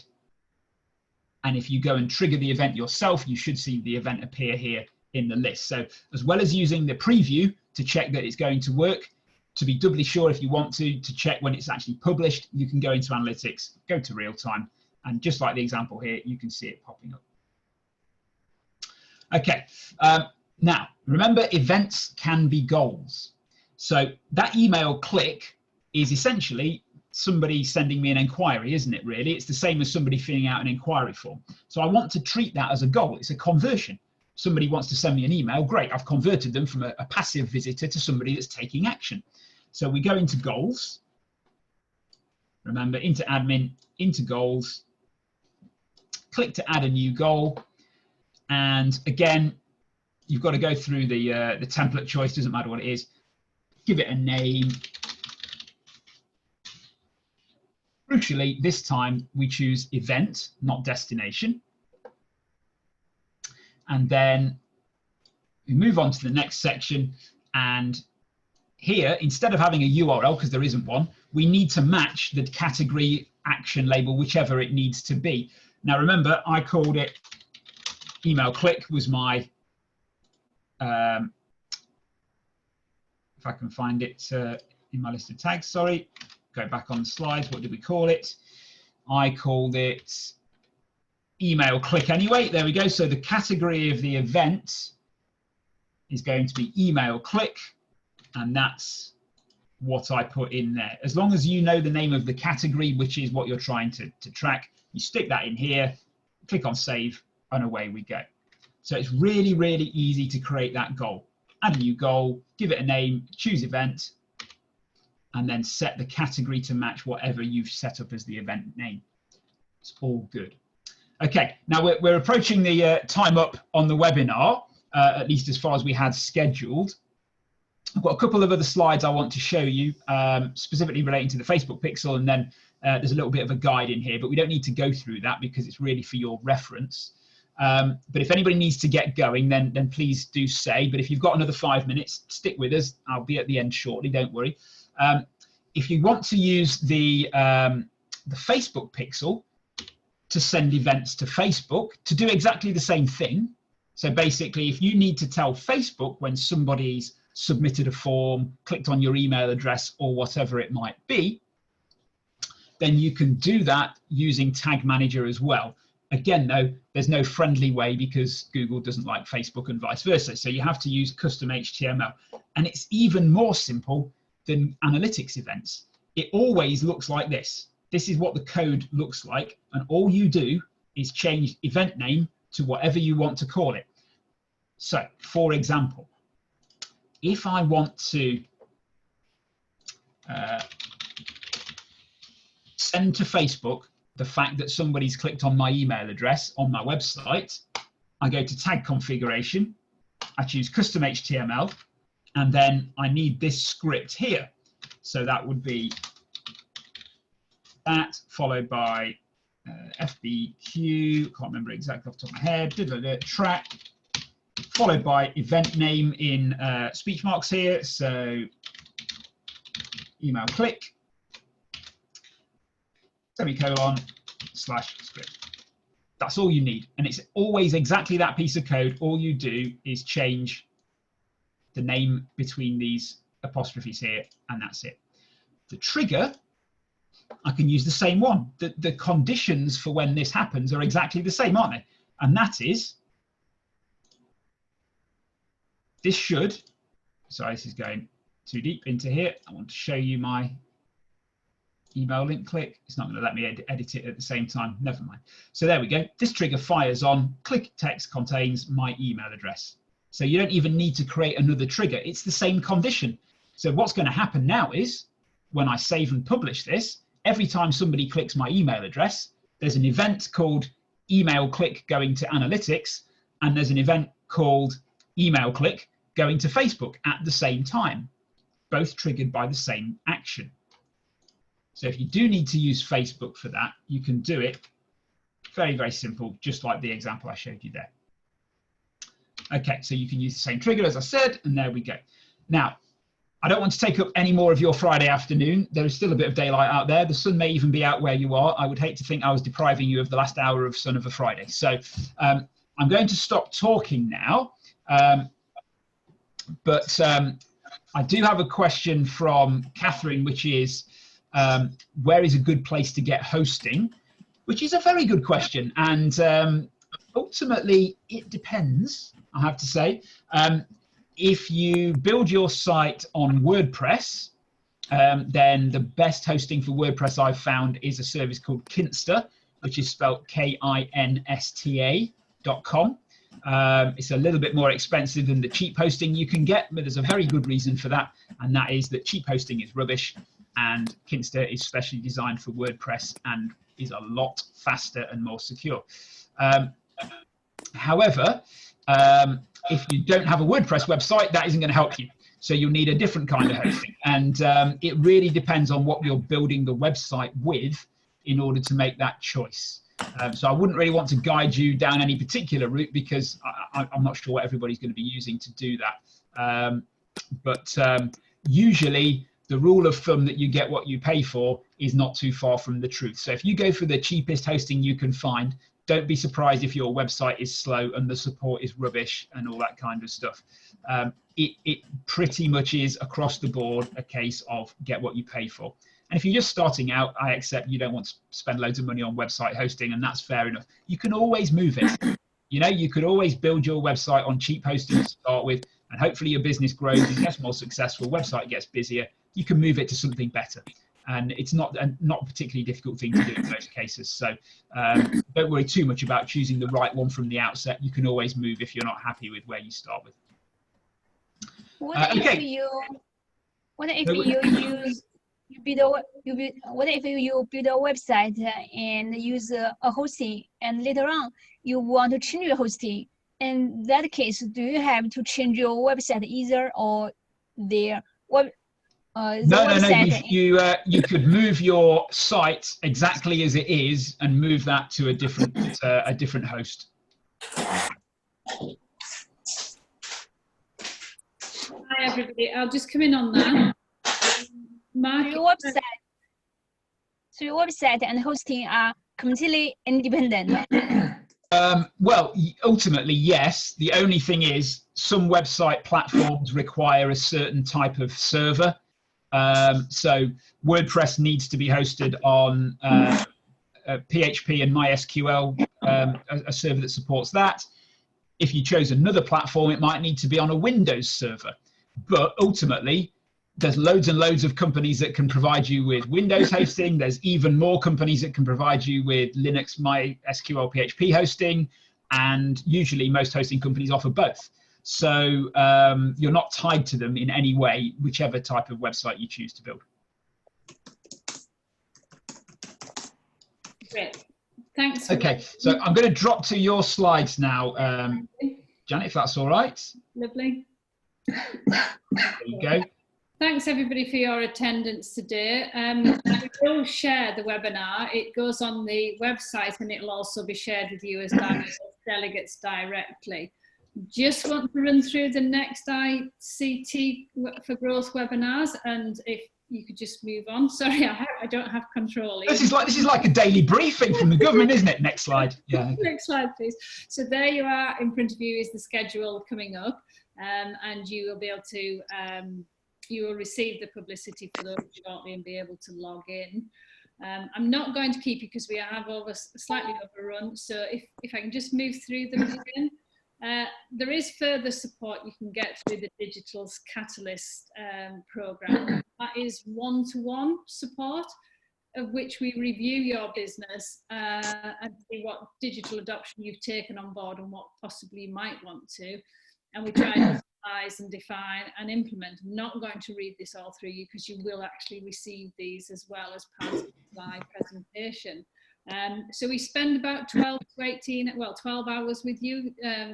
And if you go and trigger the event yourself, you should see the event appear here in the list. So as well as using the preview to check that it's going to work, to be doubly sure if you want to check when it's actually published, you can go into Analytics, go to real time, and just like the example here, you can see it popping up. Okay, now remember, events can be goals. So that email click is essentially somebody sending me an inquiry, isn't it, really? It's the same as somebody filling out an inquiry form. So I want to treat that as a goal. It's a conversion. Somebody wants to send me an email, great, I've converted them from a passive visitor to somebody that's taking action. So we go into goals, remember, into admin, into goals, click to add a new goal, and again, you've got to go through the template choice, doesn't matter what it is, give it a name. Crucially, this time we choose event, not destination. And then we move on to the next section, and here, instead of having a URL, because there isn't one, we need to match the category action label, whichever it needs to be. Now remember, I called it email click was my, if I can find it in my list of tags, sorry, go back on the slides, what did we call it? I called it email click anyway, there we go. So the category of the event is going to be email click, and that's what I put in there. As long as you know the name of the category, which is what you're trying to track, you stick that in here, click on save, and away we go. So it's really, really easy to create that goal. Add a new goal, give it a name, choose event, and then set the category to match whatever you've set up as the event name. It's all good. Okay, now we're approaching the time up on the webinar, at least as far as we had scheduled. I've got a couple of other slides I want to show you, specifically relating to the Facebook pixel, and then there's a little bit of a guide in here, but we don't need to go through that because it's really for your reference. But if anybody needs to get going, then please do say. But if you've got another 5 minutes, stick with us. I'll be at the end shortly, don't worry. If you want to use the Facebook pixel to send events to Facebook, to do exactly the same thing. So basically, if you need to tell Facebook when somebody's submitted a form, clicked on your email address, or whatever it might be, then you can do that using Tag Manager as well. Again, though, there's no friendly way because Google doesn't like Facebook and vice versa. So you have to use custom HTML. And it's even more simple than analytics events. It always looks like this. This is what the code looks like. And all you do is change event name to whatever you want to call it. So, for example, if I want to send to Facebook the fact that somebody's clicked on my email address on my website, I go to tag configuration, I choose custom HTML, and then I need this script here. So that would be that followed by FBQ, can't remember exactly off the top of my head, track, followed by event name in speech marks here. So email click, semicolon, /script. That's all you need. And it's always exactly that piece of code. All you do is change the name between these apostrophes here, and that's it. The trigger, I can use the same one. The conditions for when this happens are exactly the same, aren't they? And that is, this should, sorry, this is going too deep into here. I want to show you my email link click. It's not going to let me edit it at the same time. Never mind. So there we go. This trigger fires on click text contains my email address. So you don't even need to create another trigger. It's the same condition. So what's going to happen now is when I save and publish this, every time somebody clicks my email address, there's an event called email click going to analytics, and there's an event called email click going to Facebook at the same time, both triggered by the same action. So if you do need to use Facebook for that, you can do it very, very simple, just like the example I showed you there. Okay, so you can use the same trigger as I said, and there we go. Now, I don't want to take up any more of your Friday afternoon. There is still a bit of daylight out there. The sun may even be out where you are. I would hate to think I was depriving you of the last hour of sun of a Friday. So I'm going to stop talking now. But I do have a question from Catherine, which is, where is a good place to get hosting? Which is a very good question. And ultimately, it depends, I have to say. If you build your site on WordPress, then the best hosting for WordPress I've found is a service called Kinsta, which is spelled KINSTA.com. It's a little bit more expensive than the cheap hosting you can get, but there's a very good reason for that, and that is that cheap hosting is rubbish, and Kinsta is specially designed for WordPress and is a lot faster and more secure. However, if you don't have a WordPress website, that isn't going to help you. So you'll need a different kind of hosting, and it really depends on what you're building the website with in order to make that choice. So I wouldn't really want to guide you down any particular route, because I'm not sure what everybody's going to be using to do that. But usually the rule of thumb that you get what you pay for is not too far from the truth. So if you go for the cheapest hosting you can find, don't be surprised if your website is slow and the support is rubbish and all that kind of stuff. It pretty much is across the board a case of get what you pay for. And if you're just starting out, I accept you don't want to spend loads of money on website hosting, and that's fair enough. You can always move it. You know, you could always build your website on cheap hosting to start with, and hopefully your business grows and gets more successful, website gets busier, you can move it to something better. And it's not a particularly difficult thing to do in most cases. So don't worry too much about choosing the right one from the outset. You can always move if you're not happy with where you start with. What if you build a website and use a hosting, and later on you want to change your hosting? In that case, do you have to change your website either, or their web? No. You could move your site exactly as it is and move that to a different host. Hi everybody, I'll just come in on that. So your website and hosting are completely independent. Well, ultimately, yes. The only thing is some website platforms require a certain type of server. So WordPress needs to be hosted on PHP and MySQL, a server that supports that. If you chose another platform, it might need to be on a Windows server. But ultimately, there's loads and loads of companies that can provide you with Windows hosting. There's even more companies that can provide you with Linux, MySQL, PHP hosting. And usually most hosting companies offer both. So you're not tied to them in any way, whichever type of website you choose to build. Great. Thanks. Okay, so I'm going to drop to your slides now, Janet, if that's all right. Lovely. There you go. Thanks everybody for your attendance today. I will share the webinar. It goes on the website and it'll also be shared with you as delegates directly. Just want to run through the next ICT for Growth webinars, and if you could just move on. Sorry, I don't have control. This is like a daily briefing from the government, isn't it? Next slide. Yeah. Next slide, please. So there you are. In front of you is the schedule coming up, and you will be able to. You will receive the publicity for those shortly and be able to log in. I'm not going to keep you because we have slightly overrun. So if I can just move through them again. There is further support you can get through the Digital Catalyst program. That is one-to-one support, of which we review your business and see what digital adoption you've taken on board and what possibly you might want to. And we try to analyze and define and implement. I'm not going to read this all through you because you will actually receive these as well as part of my presentation. So we spend about 12 hours with you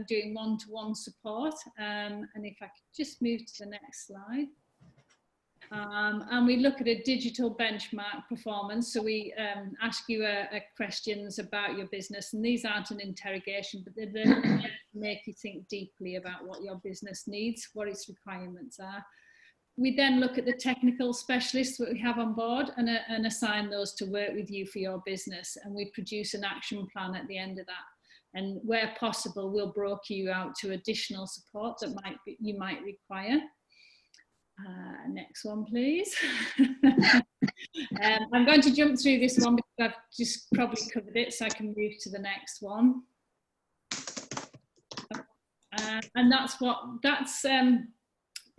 doing one-to-one support. And if I could just move to the next slide. And we look at a digital benchmark performance. So we ask you questions about your business, and these aren't an interrogation, but they're there to make you think deeply about what your business needs, what its requirements are. We then look at the technical specialists that we have on board and assign those to work with you for your business. And we produce an action plan at the end of that. And where possible, we'll broker you out to additional support that you might require. Next one, please. I'm going to jump through this one because I've just probably covered it, so I can move to the next one. And that's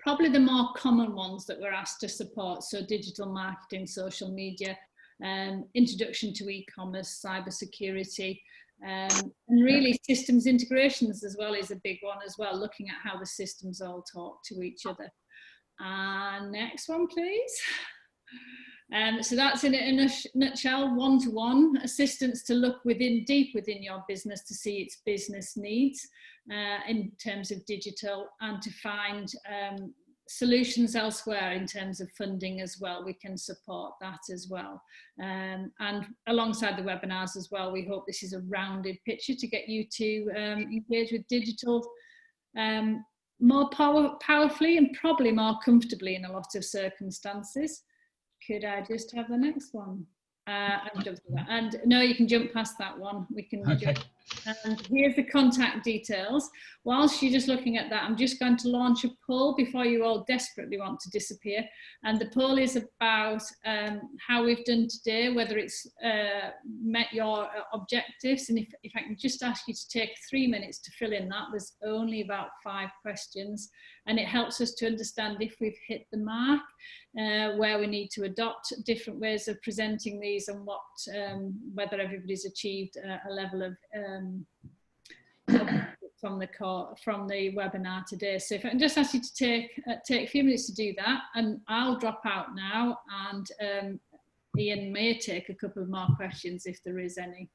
probably the more common ones that we're asked to support. So digital marketing, social media, introduction to e-commerce, cybersecurity, and really systems integrations as well is a big one as well, looking at how the systems all talk to each other. And next one, please. So that's in a nutshell, one-to-one assistance to look deep within your business to see its business needs in terms of digital, and to find solutions elsewhere in terms of funding as well. We can support that as well. And alongside the webinars as well, we hope this is a rounded picture to get you to engage with digital more powerfully and probably more comfortably in a lot of circumstances. Could I just have the next one? And no, you can jump past that one. We can jump. And here's the contact details. Whilst you're just looking at that, I'm just going to launch a poll before you all desperately want to disappear. And the poll is about how we've done today, whether it's met your objectives. And if I can just ask you to take 3 minutes to fill in that. There's only about 5 questions, and it helps us to understand if we've hit the mark, where we need to adopt different ways of presenting these, and what whether everybody's achieved a level of from the webinar today. So if I can just ask you to take a few minutes to do that, and I'll drop out now, and Ian may take a couple of more questions if there is any.